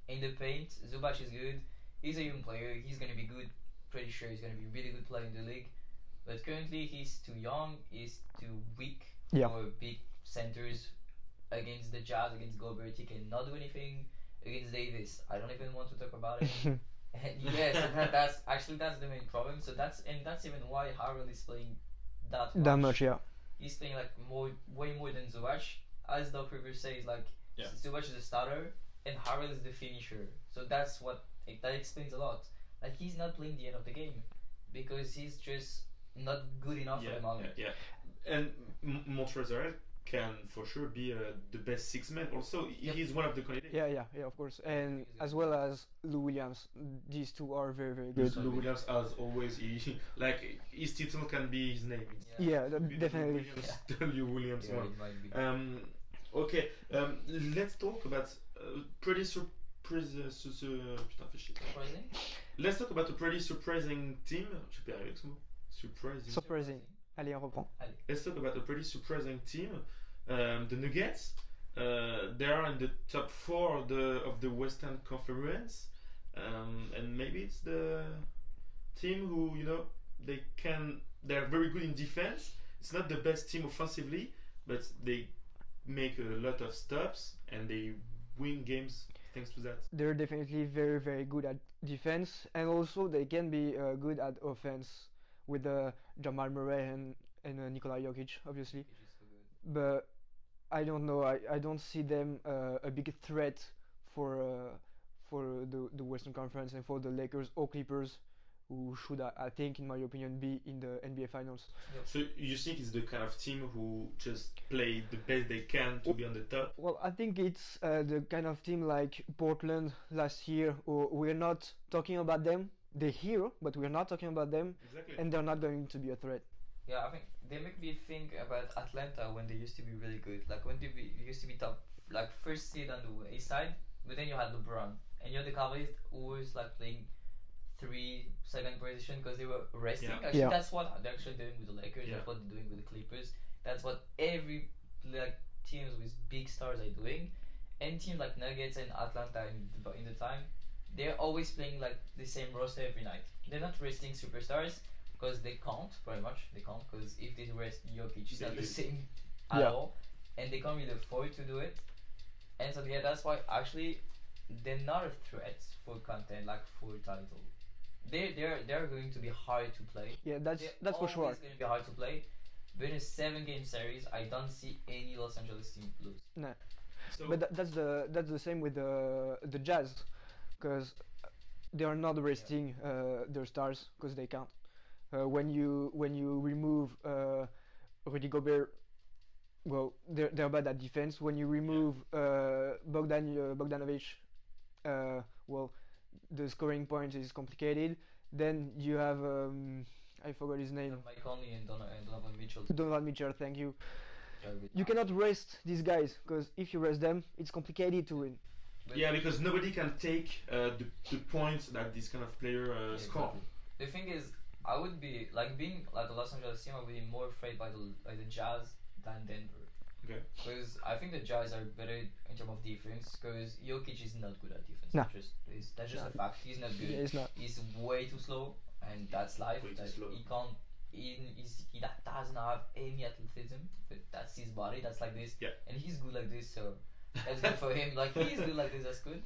Speaker 2: in the paint, Zubac is good. He's a young player. He's gonna be good. Pretty sure he's gonna be a really good player in the league. But currently he's too young. He's too weak
Speaker 3: Yeah.
Speaker 2: for big centers. Against the Jazz, against Gobert, he cannot do anything. Against Davis, I don't even want to talk about it. And yeah, so that's the main problem. So that's even why Harrell is playing that much.
Speaker 3: that much. Yeah.
Speaker 2: He's playing like way more than Zubac. As Doc Rivers says, like
Speaker 1: Yeah.
Speaker 2: Zubac is the starter and Harrell is the finisher. So that's that explains a lot. Like he's not playing the end of the game because he's just not good enough for the moment.
Speaker 1: Yeah. And Montrezl Harrell can for sure be the best six man. Also,
Speaker 2: Yep.
Speaker 1: he's one of the candidates.
Speaker 3: Yeah, of course, and as well as Lou Williams. These two are very, very good.
Speaker 1: Lou Williams, as always, like his title can be his name. It's
Speaker 3: Yeah,
Speaker 1: Lou
Speaker 3: definitely.
Speaker 1: Williams, Lou Williams
Speaker 2: Yeah,
Speaker 1: one.
Speaker 2: it might be.
Speaker 1: Okay, let's talk about pretty putain, fais chier.
Speaker 2: Surprising?
Speaker 1: Let's talk about a pretty surprising team. Je peux y arriver avec ce mot.
Speaker 3: Surprising. Allez, on reprend.
Speaker 1: Let's talk about a pretty surprising team. The Nuggets. They are in the top 4 of the Western Conference, and maybe it's the team who they're very good in defense. It's not the best team offensively, but they make a lot of stops and they win games thanks to that.
Speaker 3: They're definitely very, very good at defense, and also they can be good at offense with Jamal Murray and Nikola Jokic, obviously.
Speaker 2: Which is so good.
Speaker 3: But I don't know. I don't see them a big threat for the Western Conference and for the Lakers or Clippers, who should I think, in my opinion, be in the NBA Finals.
Speaker 1: So you think it's the kind of team who just play the best they can to be on the top?
Speaker 3: Well, I think it's the kind of team like Portland last year. Or we're not talking about them. They're here, but we're not talking about them,
Speaker 1: Exactly.
Speaker 3: and they're not going to be a threat.
Speaker 2: Yeah, I think they make me think about Atlanta when they used to be really good. Like when they used to be top, like first seed on the East side, but then you had LeBron, and you had the Cavaliers always like playing 3 second position because they were resting.
Speaker 1: Yeah.
Speaker 2: Actually,
Speaker 3: Yeah.
Speaker 2: that's what they're actually doing with the Lakers.
Speaker 1: Yeah.
Speaker 2: That's what they're doing with the Clippers. That's what every like teams with big stars are doing, and teams like Nuggets and Atlanta in the time, they're always playing like the same roster every night. They're not resting superstars because they can't. Pretty much, they can't because if they rest Jokic, it's not the same at
Speaker 3: Yeah.
Speaker 2: all, and they can't really afford to do it. And so yeah, that's why actually they're not a threat for content like for title. They're going to be hard to play.
Speaker 3: Yeah, that's
Speaker 2: They're
Speaker 3: for sure.
Speaker 2: always going to be hard to play. But in a 7-game series, I don't see any Los Angeles team lose.
Speaker 3: No.
Speaker 1: So
Speaker 3: But that's the same with the Jazz, because they are not resting their stars because they can't. When you remove Rudy Gobert, well, they're bad at defense. When you remove Bogdanovic, well, the scoring point is complicated. Then you have I forgot his name.
Speaker 2: Mike Conley and Donovan Mitchell.
Speaker 3: Donovan Mitchell. Thank you.
Speaker 2: are good.
Speaker 3: You cannot rest these guys because if you rest them, it's complicated to win.
Speaker 2: But
Speaker 1: yeah, because nobody can take the points that this kind of player score.
Speaker 2: exactly. The thing is, I would be like being like the Los Angeles team. I would be more afraid by the Jazz than Denver.
Speaker 1: Okay.
Speaker 2: Because I think the Jazz are better in terms of defense. Because Jokic is not good at defense.
Speaker 3: No.
Speaker 2: That's just
Speaker 3: No.
Speaker 2: a fact. He's not good.
Speaker 3: Yeah, it's not.
Speaker 2: He's way too slow, and that's life.
Speaker 1: Way too
Speaker 2: That
Speaker 1: slow.
Speaker 2: He can't. He doesn't have any athleticism. But that's his body. That's like this.
Speaker 1: Yeah.
Speaker 2: And he's good like this. So that's good for him. Like he's good like this. That's good.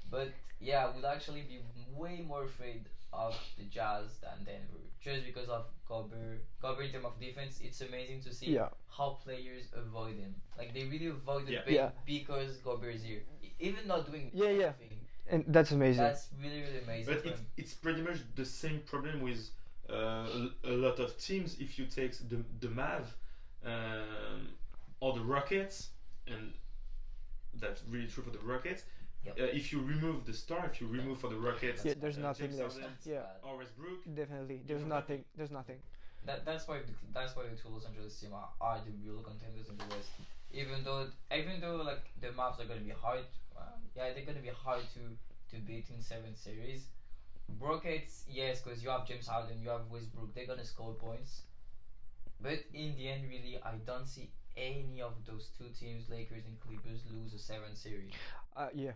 Speaker 2: But yeah, I would actually be way more afraid of the Jazz than Denver, just because of Gobert. Gobert in terms of defense, it's amazing to see
Speaker 3: Yeah.
Speaker 2: how players avoid him. Like they really avoid the
Speaker 1: Yeah.
Speaker 2: paint
Speaker 3: Yeah.
Speaker 2: because Gobert is here, even not doing
Speaker 3: Yeah, yeah.
Speaker 2: anything.
Speaker 3: And that's amazing.
Speaker 2: That's really amazing.
Speaker 1: But
Speaker 2: for him.
Speaker 1: it's pretty much the same problem with a lot of teams. If you take the Mav or the Rockets, and that's really true for the Rockets.
Speaker 2: Yep.
Speaker 1: If you remove the star, if you remove for the Rockets,
Speaker 3: Yeah, there's
Speaker 2: James
Speaker 3: nothing left.
Speaker 1: Harden,
Speaker 3: Yeah.
Speaker 2: bad.
Speaker 1: or Westbrook.
Speaker 3: Definitely, there's
Speaker 1: have
Speaker 3: nothing. There's nothing.
Speaker 2: That's why the two Los Angeles team are the real contenders in the West. Even though like the Mavs are gonna be hard, they're gonna be hard to beat in 7 series. Rockets, yes, because you have James Harden, you have Westbrook, they're gonna score points. But in the end, really, I don't see any of those two teams, Lakers and Clippers, lose a 7 series.
Speaker 3: Yeah,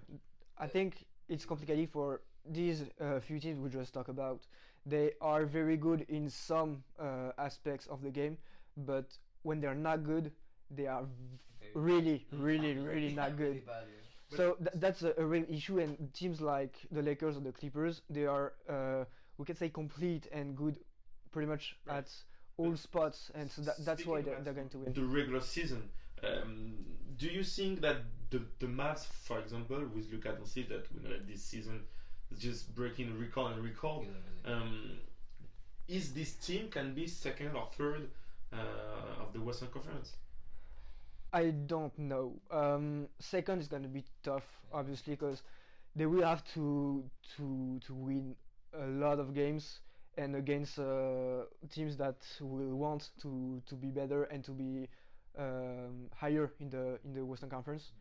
Speaker 3: I think it's complicated for these few teams we just talked about. They are very good in some aspects of the game, but when they're not good, they are really, really, really not good.
Speaker 2: Really bad, yeah.
Speaker 3: So that's a real issue, and teams like the Lakers or the Clippers, they are, we can say, complete and good pretty much
Speaker 1: Right.
Speaker 3: at all spots, and so that's why they're going to win.
Speaker 1: The regular season. Do you think that the Mavs, for example, with Luka Doncic, that we know that this season is just breaking record and record, is this team can be second or third of the Western Conference?
Speaker 3: I don't know. Second is going to be tough, obviously, because they will have to win a lot of games, and against teams that will want to be better and to be higher in the Western Conference.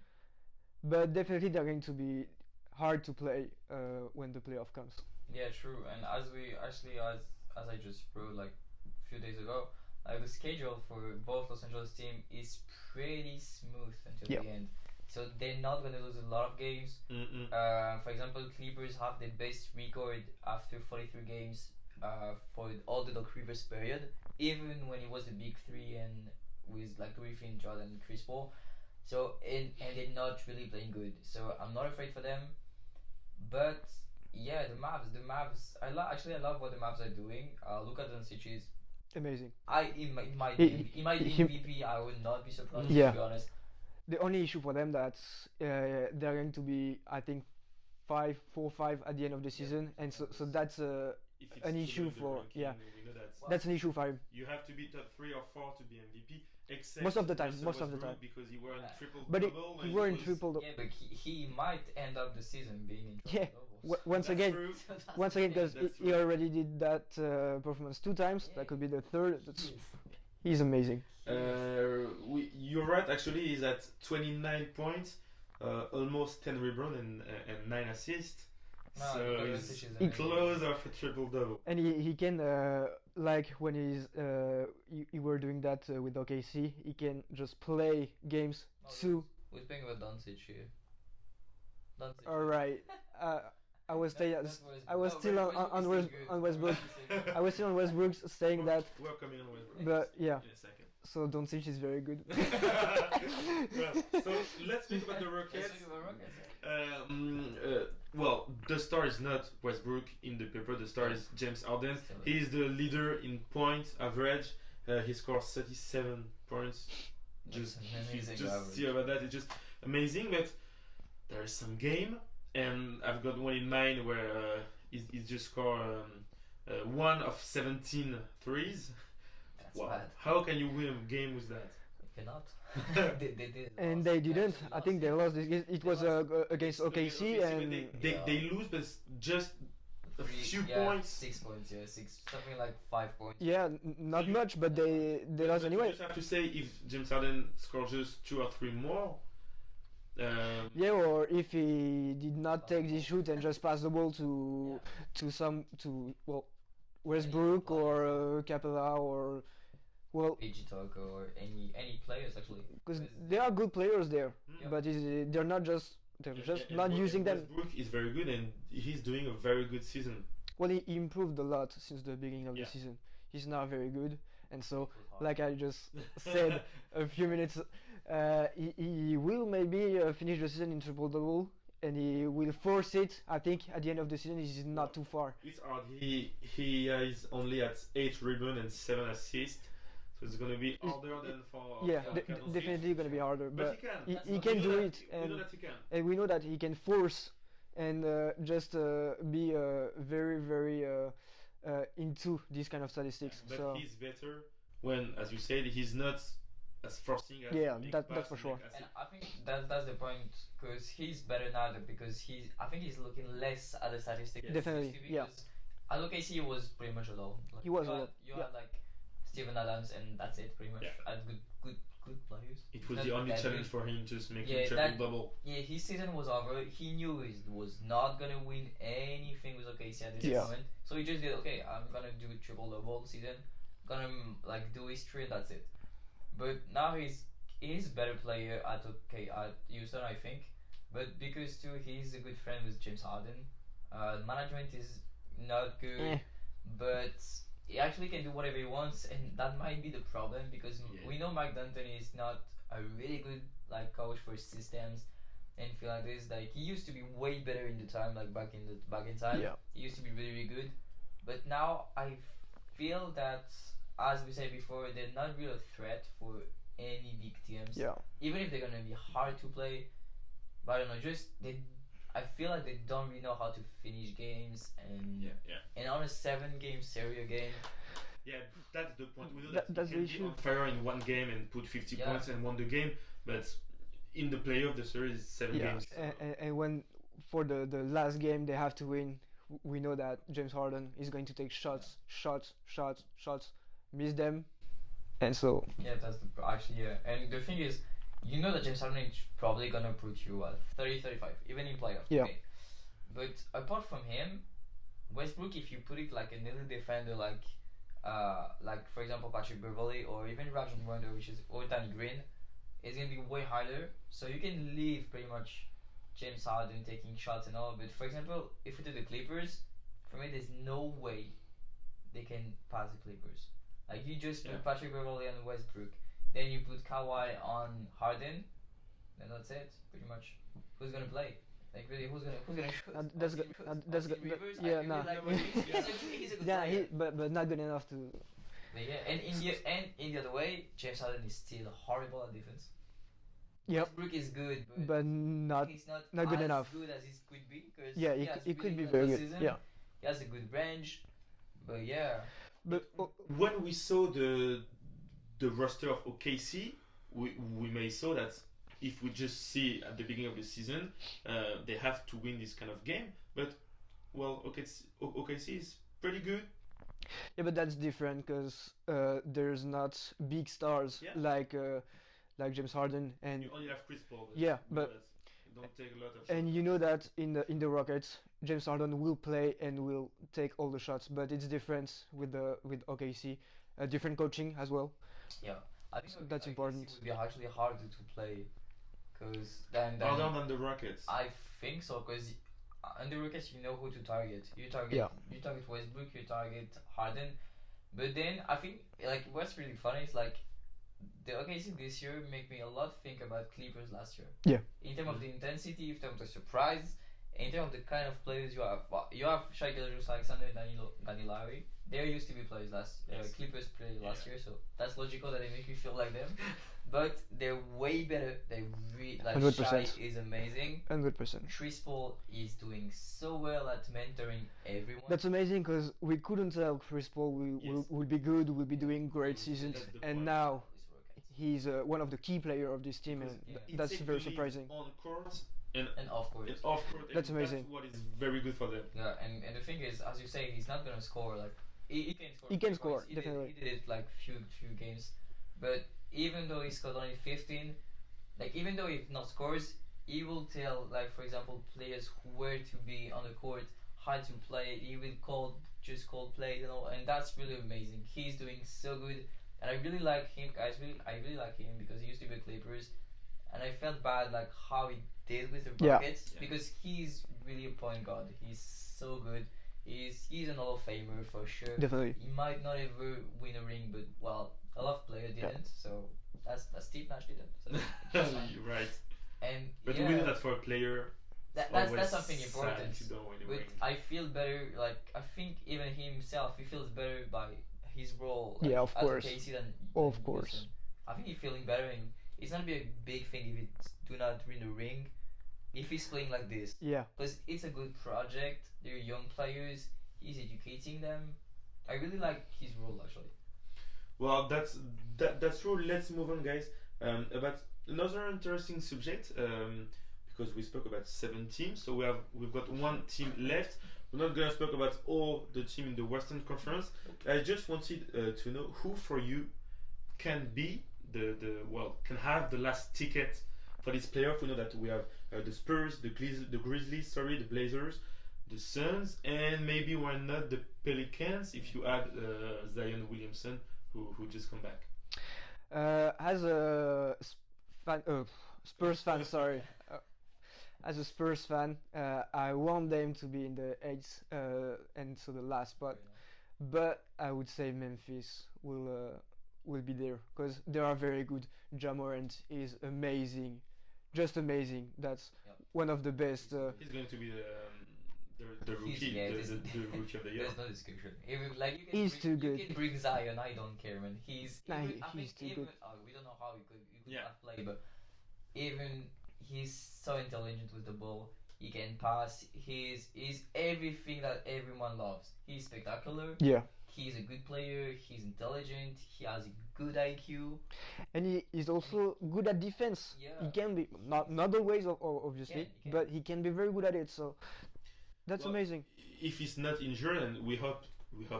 Speaker 3: But definitely they're going to be hard to play when the playoff comes.
Speaker 2: Yeah, true. And as I just wrote like a few days ago, like the schedule for both Los Angeles team is pretty smooth until the end. So they're not gonna lose a lot of games. For example, Clippers have the best record after 43 games for all the Doc Rivers period, even when it was the big three and with like Griffin, Jordan, and Chris Paul. So and they're not really playing good. So I'm not afraid for them. But yeah, the Mavs. I love what the Mavs are doing. Luka Doncic is
Speaker 3: Amazing.
Speaker 2: He might be MVP. I would not be surprised,
Speaker 3: Yeah.
Speaker 2: to be honest.
Speaker 3: The only issue for them that's they're going to be, I think, 4 or 5 at the end of the season, and so that's
Speaker 1: If it's
Speaker 3: an
Speaker 1: too
Speaker 3: issue
Speaker 1: low in the
Speaker 3: for
Speaker 1: ranking,
Speaker 3: yeah.
Speaker 1: we know
Speaker 3: That's an issue for him.
Speaker 1: you have to be top 3 or 4 to be MVP. Except
Speaker 3: Most of the time,
Speaker 1: Russell
Speaker 3: most of the
Speaker 1: Westbrook,
Speaker 3: time.
Speaker 1: because he were in triple
Speaker 3: But
Speaker 1: double.
Speaker 3: he were in triple.
Speaker 2: Yeah, but he might end up the season being in
Speaker 3: Yeah.
Speaker 2: double.
Speaker 3: Once
Speaker 1: That's
Speaker 3: again,
Speaker 1: true.
Speaker 3: once again, because
Speaker 1: That's
Speaker 3: he
Speaker 1: true.
Speaker 3: already did that performance 2 times.
Speaker 2: Yeah.
Speaker 3: That could be the third. He's amazing.
Speaker 1: You're right. Actually, he's at 29 points, almost 10 rebounds and 9 assists.
Speaker 2: No,
Speaker 1: So
Speaker 2: Luka
Speaker 1: he's
Speaker 2: Doncic is amazing.
Speaker 1: close of a triple double.
Speaker 3: And he can like when you were doing that with OKC, he can just play games too.
Speaker 2: We're speaking about Doncic here. Doncic.
Speaker 3: All right. I was staying. I was still on Westbrook. I was still on Westbrook saying that.
Speaker 1: We're coming on Westbrook
Speaker 3: But yeah,
Speaker 1: in a second.
Speaker 3: so Doncic is very good.
Speaker 1: So let's speak about the Rockets.
Speaker 2: Let's speak about Rockets.
Speaker 1: Well, the star is not Westbrook in the paper. The star is James Harden. He is the leader in points average. He scores 37 points. Just see about that. It's just amazing. But there is some game, and I've got one in mind where he's just scored 1 of 17 threes.
Speaker 2: That's
Speaker 1: Wow.
Speaker 2: bad.
Speaker 1: How can you win a game with that?
Speaker 2: You cannot. they did.
Speaker 3: And
Speaker 2: lost.
Speaker 3: they didn't.
Speaker 2: Actually
Speaker 3: I think they lost this. It was against OKC,
Speaker 1: but
Speaker 3: and
Speaker 1: they lose, but it's just a few points.
Speaker 2: 6 points, yeah, something like 5 points.
Speaker 3: yeah, not much, but they lost
Speaker 1: But
Speaker 3: anyway.
Speaker 1: You just have to say if James Harden scores just 2 or 3 more.
Speaker 3: Yeah, or if he did not take this shoot and just pass the ball to Westbrook or Capella or
Speaker 2: PG Talk or any players actually.
Speaker 3: because there are good players there,
Speaker 2: Yeah.
Speaker 3: but they're not just
Speaker 1: And
Speaker 3: not using them.
Speaker 1: Westbrook is very good, and he's doing a very good season.
Speaker 3: Well, he improved a lot since the beginning of
Speaker 1: Yeah.
Speaker 3: the season. He's now very good, and so
Speaker 2: It was hard.
Speaker 3: like I just said a few minutes, he will maybe finish the season in triple double, and he will force it. I think at the end of the season, he's not too far.
Speaker 1: It's hard. He is only at 8 rebounds and 7 assists, so it's gonna be harder than for.
Speaker 3: Yeah,
Speaker 1: for Luka Doncic.
Speaker 3: definitely gonna be harder,
Speaker 1: But
Speaker 3: but
Speaker 1: he can.
Speaker 3: he
Speaker 1: We
Speaker 3: can
Speaker 1: know
Speaker 3: do
Speaker 1: that-
Speaker 3: it,
Speaker 1: We know
Speaker 3: and
Speaker 1: that he can.
Speaker 3: we know that he can force and just be very very into these kind of statistics.
Speaker 1: But
Speaker 3: So
Speaker 1: he's better when, as you said, he's not as forcing as
Speaker 3: Yeah,
Speaker 1: big
Speaker 3: that's
Speaker 1: pass
Speaker 3: for
Speaker 1: and
Speaker 3: sure.
Speaker 1: big
Speaker 2: And
Speaker 1: assist.
Speaker 2: I think that's the point because he's better now because I think he's looking less at the statistics.
Speaker 1: Yes.
Speaker 3: Definitely, yeah.
Speaker 2: Because At OKC, he was pretty much alone. Like,
Speaker 3: He was
Speaker 2: you
Speaker 3: alone.
Speaker 2: You
Speaker 3: Yeah.
Speaker 2: had like Steven Adams, and that's it, pretty much.
Speaker 1: Yeah.
Speaker 2: Had good players.
Speaker 1: It was
Speaker 2: Not
Speaker 1: the only
Speaker 2: that
Speaker 1: challenge
Speaker 2: good.
Speaker 1: for him, just making
Speaker 2: Yeah,
Speaker 1: triple
Speaker 2: that-
Speaker 1: double.
Speaker 2: Yeah, his season was over. He knew he was not gonna win anything with OKC at this
Speaker 3: Yeah.
Speaker 2: moment. So he just did, okay, I'm gonna do a triple double season, gonna like do history, and that's it. But now he's a better player at Houston, I think. But because too he's a good friend with James Harden. Management is not good,
Speaker 3: Eh.
Speaker 2: but he actually can do whatever he wants, and that might be the problem because
Speaker 1: Yeah.
Speaker 2: we know Mike D'Antoni is not a really good like coach for systems and feel like this. Like he used to be way better in the time, like back in time.
Speaker 3: Yeah.
Speaker 2: He used to be really, really good, but now I feel that, as we said before, they're not really a threat for any big teams.
Speaker 3: Yeah.
Speaker 2: Even if they're gonna be hard to play, but I don't know. Just they, I feel like they don't really know how to finish games, and
Speaker 1: Yeah.
Speaker 2: and on a 7-game series again.
Speaker 1: Yeah, that's the point. We know
Speaker 3: That-
Speaker 1: that,
Speaker 3: that's
Speaker 1: he
Speaker 3: the
Speaker 1: can be
Speaker 3: issue.
Speaker 1: on fire in one game and put 50
Speaker 2: Yeah.
Speaker 1: points and won the game, but in the playoff, the series is 7
Speaker 3: Yeah.
Speaker 1: games. So.
Speaker 3: And when for the last game they have to win, we know that James Harden is going to take shots, miss them, and so
Speaker 2: Yeah, that's actually, yeah. And the thing is, you know that James Harden is probably gonna put you at 30, 35, even in playoff.
Speaker 3: Yeah.
Speaker 2: Okay? But apart from him, Westbrook, if you put it like another defender, like for example Patrick Beverley or even Rajon Rondo, or Danny Green, it's gonna be way harder. So you can leave pretty much James Harden taking shots and all. But for example, if we do the Clippers, for me, there's no way they can pass the Clippers. Like you just put
Speaker 1: Yeah.
Speaker 2: Patrick Beverley on Westbrook, then you put Kawhi on Harden, then that's it. Pretty much, who's gonna play? Like really, who's gonna shoot?
Speaker 3: that's
Speaker 2: Austin
Speaker 3: good.
Speaker 2: Rivers?
Speaker 3: That's
Speaker 2: Austin
Speaker 3: good.
Speaker 2: Rivers? I
Speaker 3: Yeah,
Speaker 2: really
Speaker 3: nah.
Speaker 2: like he's a good
Speaker 3: Yeah,
Speaker 2: player.
Speaker 3: but not good enough to.
Speaker 2: But yeah, and in the other way, James Harden is still horrible at defense.
Speaker 3: Yep.
Speaker 2: Westbrook is good, but
Speaker 3: But not.
Speaker 2: he's not
Speaker 3: good
Speaker 2: as
Speaker 3: be
Speaker 2: good as he could be. Cause
Speaker 3: Yeah,
Speaker 2: he
Speaker 3: it,
Speaker 2: has
Speaker 3: it could
Speaker 2: really
Speaker 3: be very
Speaker 2: last
Speaker 3: good.
Speaker 2: season.
Speaker 3: Yeah.
Speaker 2: He has a good range, but yeah.
Speaker 3: But
Speaker 1: When we saw the roster of OKC, we may saw that if we just see at the beginning of the season, they have to win this kind of game. But well, OKC is pretty good.
Speaker 3: yeah, but that's different because there's not big stars
Speaker 1: Yeah.
Speaker 3: like James Harden and
Speaker 1: You only have Chris Paul.
Speaker 3: Yeah,
Speaker 1: you know
Speaker 3: but-
Speaker 1: that. It don't take a lot of.
Speaker 3: and you know that in the Rockets, James Harden will play and will take all the shots, but it's different with OKC, different coaching as well.
Speaker 2: Yeah, I think
Speaker 3: So that's
Speaker 2: OKC
Speaker 3: important.
Speaker 2: would be actually harder to play, cause then
Speaker 1: Other than the Rockets.
Speaker 2: I think so, cause on the Rockets you know who to target. You target Westbrook, you target Harden, but then I think like what's really funny is like the OKC this year make me a lot think about Clippers last year.
Speaker 3: Yeah.
Speaker 2: In terms of the intensity, in terms of the surprise, in terms of the kind of players you have. Well, you have Shai Gilgeous-Alexander and Danny Lowry. They used to be players
Speaker 1: Yes.
Speaker 2: Clippers played last
Speaker 1: Yeah.
Speaker 2: year, so that's logical that they make me feel like them. But they're way better. They like
Speaker 3: 100%.
Speaker 2: Shai is amazing.
Speaker 3: 100%.
Speaker 2: Chris Paul is doing so well at mentoring everyone.
Speaker 3: That's amazing because we couldn't tell Chris Paul will be good, will be doing great seasons,
Speaker 1: That's the
Speaker 3: and
Speaker 1: point.
Speaker 3: now
Speaker 2: It's Rockets.
Speaker 3: he's one of the key players of this team, and
Speaker 2: Yeah.
Speaker 1: It's
Speaker 3: that's very
Speaker 1: equally
Speaker 3: surprising.
Speaker 1: On court and
Speaker 2: And of course.
Speaker 1: off court.
Speaker 3: That's
Speaker 1: and
Speaker 3: amazing.
Speaker 1: That's what is very good for them.
Speaker 2: Yeah, and the thing is, as you say, he's not gonna score. Like he can score.
Speaker 3: He can
Speaker 2: 20
Speaker 3: score,
Speaker 2: points.
Speaker 3: definitely.
Speaker 2: He did it like few games, but even though he scored only 15, like even though he not scores, he will tell like for example players where to be on the court, how to play. He will call play, and that's really amazing. He's doing so good, and I really like him, guys. I really like him because he used to be Clippers, and I felt bad like how he did with the
Speaker 3: Yeah.
Speaker 2: Rockets
Speaker 1: Yeah.
Speaker 2: because he's really a point guard. He's so good. He's an Hall of Famer for sure.
Speaker 3: Definitely.
Speaker 2: He might not ever win a ring, but well, a lot of players didn't. So that's Steve Nash didn't. So that's fine.
Speaker 1: You're right.
Speaker 2: And
Speaker 1: But
Speaker 2: yeah,
Speaker 1: we know that for a player,
Speaker 2: that's
Speaker 1: always
Speaker 2: something
Speaker 1: sad
Speaker 2: important.
Speaker 1: if you don't win a
Speaker 2: But
Speaker 1: ring.
Speaker 2: I feel better. Like I think even himself, he feels better by his role. Like,
Speaker 3: Yeah, of
Speaker 2: as
Speaker 3: course.
Speaker 2: Casey than
Speaker 3: Of
Speaker 2: than
Speaker 3: course.
Speaker 2: Wilson. I think he's feeling better, and it's not be a big thing if it do not win a ring. If he's playing like this,
Speaker 3: Yeah.
Speaker 2: because it's a good project. They're young players. He's educating them. I really like his role actually.
Speaker 1: Well, that's true. Let's move on, guys. About another interesting subject, because we spoke about 7 teams. So we've got one team left. We're not gonna speak about all the team in the Western Conference. I just wanted to know who for you can be can have the last ticket for this playoff. We know that we have the Spurs, the Grizzlies, the Blazers, the Suns, and maybe why not the Pelicans if you add Zion Williamson who just come back.
Speaker 3: As a Spurs fan, sorry. As a Spurs fan, I want them to be in the 8th and so the last spot, but I would say Memphis will be there because they are very good. Ja Morant is amazing, just amazing. That's one of the best.
Speaker 1: He's going to be the rookie, the rookie of the year.
Speaker 2: There's no discussion. Even, like,
Speaker 3: he's too good.
Speaker 2: You can bring Zion, I don't care, man. He's too good. We don't know how he could not play, but even he's so intelligent with the ball. He can pass. He's everything that everyone loves. He's spectacular.
Speaker 3: Yeah.
Speaker 2: He's a good player. He's intelligent. He has a good IQ.
Speaker 3: And he is also good at defense.
Speaker 2: Yeah.
Speaker 3: He can be not always, obviously,
Speaker 2: He can.
Speaker 3: but he can be very good at it. So that's amazing.
Speaker 1: If he's not injured, and we hope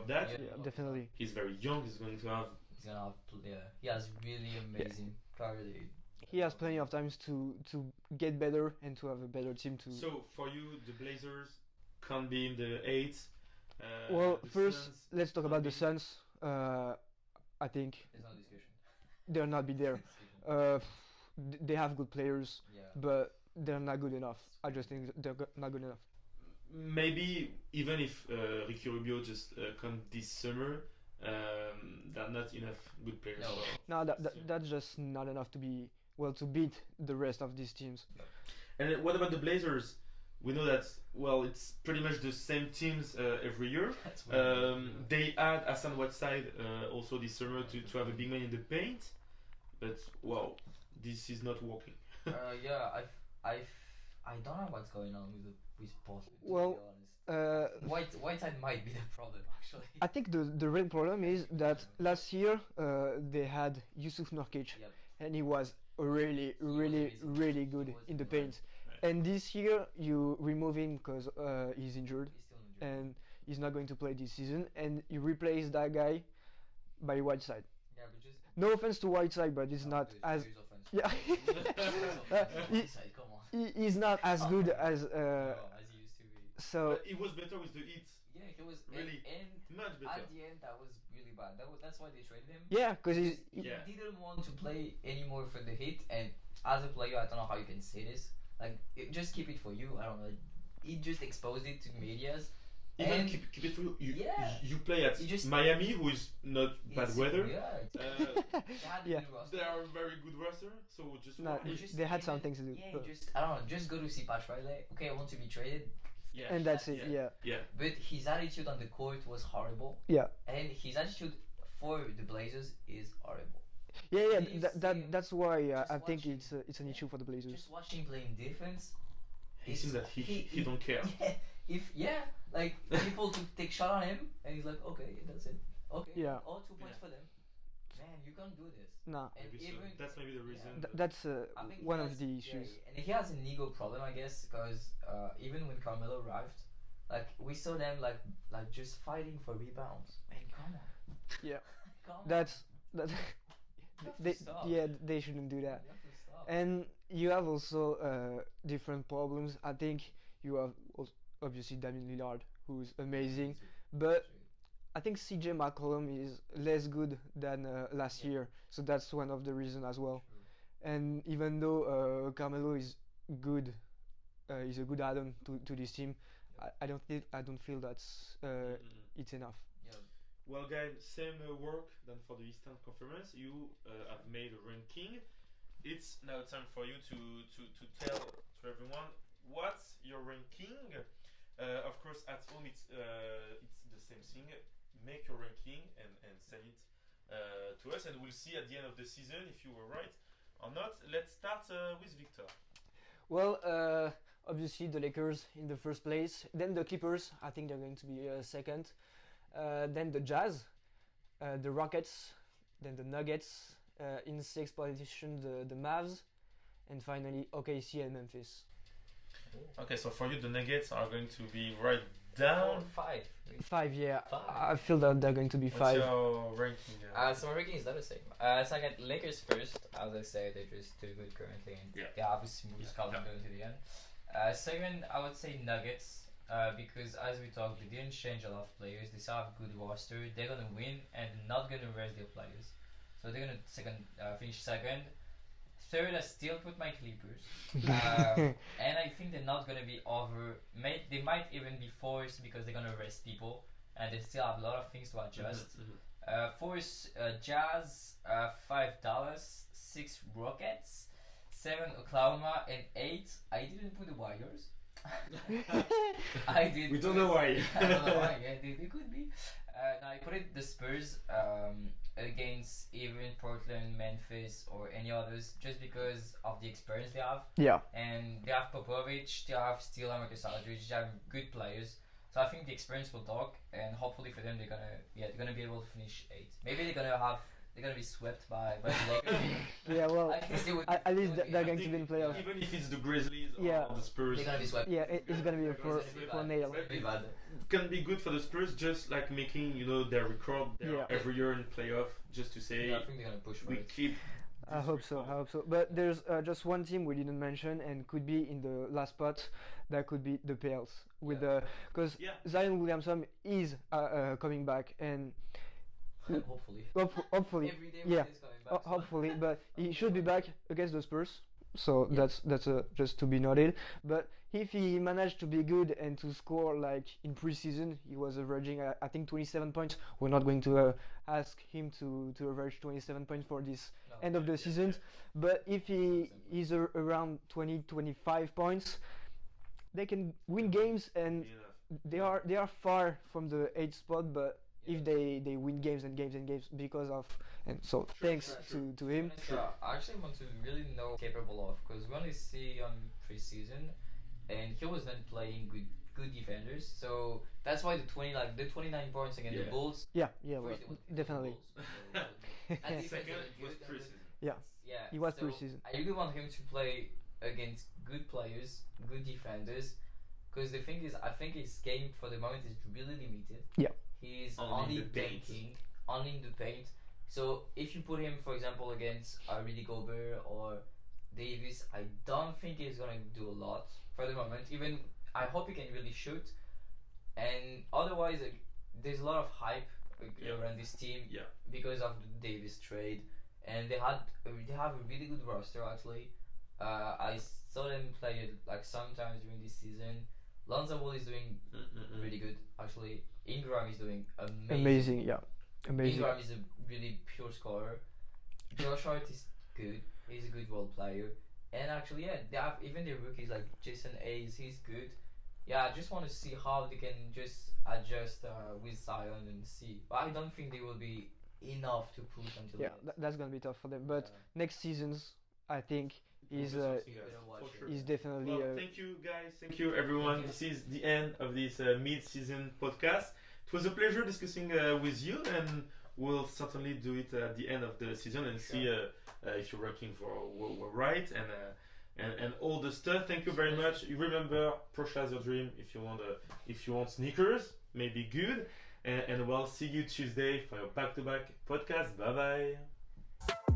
Speaker 1: that.
Speaker 3: Yeah, definitely.
Speaker 1: He's very young. He's going to have.
Speaker 2: He has really amazing quality.
Speaker 3: He has plenty of times to get better and to have a better team to.
Speaker 1: So for you, the Blazers can't be in the 8th.
Speaker 3: Well, first let's talk about the Suns. I think
Speaker 2: There's no discussion.
Speaker 3: they'll not be there. They have good players, but they're not good enough. I just think they're not good enough.
Speaker 1: Maybe even if Ricky Rubio just come this summer, there are not enough good players.
Speaker 3: No, that's just not enough to beat the rest of these teams.
Speaker 1: And what about the Blazers? We know that it's pretty much the same teams every year. They add Hassan Whiteside also this summer to have a big man in the paint, but this is not working.
Speaker 2: I don't know what's going on with Portland.
Speaker 3: Well,
Speaker 2: to be honest. Whiteside might be the problem actually.
Speaker 3: I think the real problem is that last year they had Yusuf Nurkic, and he was really good in the paint. And this year you remove him because he's injured, and he's not going to play this season, and you replace that guy by Whiteside.
Speaker 2: Yeah, but just
Speaker 3: no offense to Whiteside, but it's not as
Speaker 2: come on.
Speaker 3: He's not as good as
Speaker 2: as he used to be.
Speaker 3: So
Speaker 1: but he was better with the Heat.
Speaker 2: Yeah, he was
Speaker 1: really
Speaker 2: and
Speaker 1: much better.
Speaker 2: At the end, that was really bad. That's why they traded him.
Speaker 3: Yeah, because he
Speaker 2: didn't want to play anymore for the Heat, and as a player, I don't know how you can say this. Like, just keep it for you. I don't know. He just exposed it to medias.
Speaker 1: Even keep it for you. You play at Miami, who is not bad weather. They are a very good roster, so
Speaker 3: they had some things to do.
Speaker 2: I don't know. Just go to see Pat Riley. Okay, I want to be traded.
Speaker 3: Yeah, and that's it. Yeah.
Speaker 2: But his attitude on the court was horrible.
Speaker 3: Yeah.
Speaker 2: And his attitude for the Blazers is horrible.
Speaker 3: That's why I think it's an issue for the Blazers.
Speaker 2: Just watching him playing defense.
Speaker 1: He seems that he don't care.
Speaker 2: Like people to take shot on him, and he's like, okay, that's it. Okay.
Speaker 3: Yeah.
Speaker 2: 2 points for them. Man, you can't do this.
Speaker 3: No.
Speaker 1: That's maybe the reason.
Speaker 3: That's one of the issues.
Speaker 2: And he has an ego problem, I guess, because even when Carmelo arrived, like we saw them like just fighting for rebounds. Man, come on.
Speaker 3: Yeah.
Speaker 2: Come on.
Speaker 3: That's they shouldn't do that. And you have also different problems. I think you have obviously Damian Lillard, who's amazing, but I think CJ McCollum is less good than last year, so that's one of the reasons as well. True. And even though Carmelo is good, he's a good add-on to this team, I don't feel that's it's enough.
Speaker 1: Well, guys, same work than for the Eastern Conference. You have made a ranking. It's now time for you to tell to everyone what's your ranking. Of course, at home it's the same thing. Make your ranking and send it to us, and we'll see at the end of the season if you were right or not. Let's start with Victor.
Speaker 3: Well, obviously the Lakers in the first place, then the Clippers. I think they're going to be second. Then the Jazz, the Rockets, then the Nuggets, in sixth position the Mavs, and finally OKC and Memphis.
Speaker 1: Okay, so for you, the Nuggets are going to be right down.
Speaker 2: 5.
Speaker 3: 5, yeah.
Speaker 2: 5.
Speaker 3: I feel that they're going to be
Speaker 1: What's
Speaker 3: 5.
Speaker 1: your ranking?
Speaker 2: So my ranking is not the same. So I got Lakers first. As I say, they're just too good currently, and
Speaker 1: Yeah.
Speaker 2: they have a smooth
Speaker 1: Yeah.
Speaker 2: column
Speaker 1: Yeah.
Speaker 2: going to the end. Second, I would say Nuggets. Because as we talked, they didn't change a lot of players. They still have good roster. They're gonna win and not gonna rest their players. So they're gonna finish second. Third, I still put my Clippers, and I think they're not gonna be over. They might even be forced because they're gonna rest people, and they still have a lot of things to adjust. Fourth, Jazz, 5 Dallas, 6 Rockets, 7 Oklahoma, and 8. I didn't put the Warriors. I did.
Speaker 1: We don't know why.
Speaker 2: I don't know why. Yeah, they could be. Now I put it the Spurs against even Portland, Memphis, or any others, just because of the experience they have.
Speaker 3: Yeah.
Speaker 2: And they have Popovich, they have Steele and Marcus Aldridge, they have good players. So I think the experience will talk, and hopefully for them they're gonna be able to finish 8. Maybe they're gonna be swept by the Lakers.
Speaker 3: Yeah, well,
Speaker 2: At least they would-
Speaker 3: at
Speaker 2: they
Speaker 3: least
Speaker 2: would be-
Speaker 3: they're going to be in playoffs.
Speaker 1: Even if it's the Grizzlies
Speaker 3: Yeah.
Speaker 1: or the Spurs,
Speaker 2: They're gonna be swept.
Speaker 3: Yeah, it's gonna be for nail.
Speaker 2: It's gonna be bad.
Speaker 1: can be good for the Spurs, just like making their record
Speaker 3: Yeah.
Speaker 1: every year in playoff, just to say
Speaker 2: Yeah, I think they're gonna push for
Speaker 1: we
Speaker 2: it.
Speaker 1: keep.
Speaker 3: I hope so. But there's just one team we didn't mention and could be in the last spot. That could be the Pels with because
Speaker 1: Yeah.
Speaker 3: Zion Williamson is coming back and
Speaker 2: Hopefully.
Speaker 3: hopefully,
Speaker 2: Every day
Speaker 3: yeah,
Speaker 2: is coming back. so-
Speaker 3: hopefully, but he should be back against the Spurs. So
Speaker 2: Yeah.
Speaker 3: that's just to be noted. But if he managed to be good and to score like in preseason, he was averaging I think 27 points. We're not going to ask him to average 27 points for this
Speaker 2: No.
Speaker 3: end of the season. But if he is around 20-25 points, they can win games, and they are far from the 8th spot. But if they win games and games and games because of thanks to him.
Speaker 2: I actually want to really know what he's capable of, because we only see on preseason, and he was not playing good defenders. So that's why the 29 points against the Bulls.
Speaker 3: Yeah, well,
Speaker 2: first it was
Speaker 3: definitely.
Speaker 2: Bulls, so at least
Speaker 1: Second
Speaker 2: it
Speaker 1: was
Speaker 2: good.
Speaker 1: preseason.
Speaker 3: Yeah.
Speaker 2: Yeah,
Speaker 3: He was
Speaker 2: so
Speaker 3: preseason.
Speaker 2: I really want him to play against good players, good defenders, because the thing is, I think his game for the moment is really limited.
Speaker 3: Yeah.
Speaker 2: He's
Speaker 1: Only
Speaker 2: only
Speaker 1: in the paint.
Speaker 2: painting, only in the paint. So if you put him, for example, against Rudy Gobert or Davis, I don't think he's gonna do a lot for the moment. Even I hope he can really shoot. And otherwise, there's a lot of hype around this team
Speaker 1: Yeah.
Speaker 2: because of the Davis trade, and they have a really good roster actually. I saw them play like sometimes during this season. Lonzo Ball is doing really good actually. Ingram is doing amazing.
Speaker 3: Yeah. Amazing.
Speaker 2: Ingram is a really pure scorer. Josh Hart is good. He's a good role player. And actually, yeah, they have even their rookies like Jason Hayes. He's good. Yeah, I just want to see how they can just adjust with Zion and see. But I don't think they will be enough to push until
Speaker 3: Yeah,
Speaker 2: the end.
Speaker 3: that's gonna be tough for them. But
Speaker 2: Yeah.
Speaker 3: next season's, I think, is
Speaker 2: For sure.
Speaker 3: is definitely
Speaker 1: Well, thank you guys. Thank you everyone. This is the end of this mid-season podcast. It was a pleasure discussing with you, and we'll certainly do it at the end of the season and see if your ranking were right and all the stuff. Thank you very much. You remember, Purshase your dream. If you want sneakers, maybe good. And we'll see you Tuesday for your back-to-back podcast. Bye bye.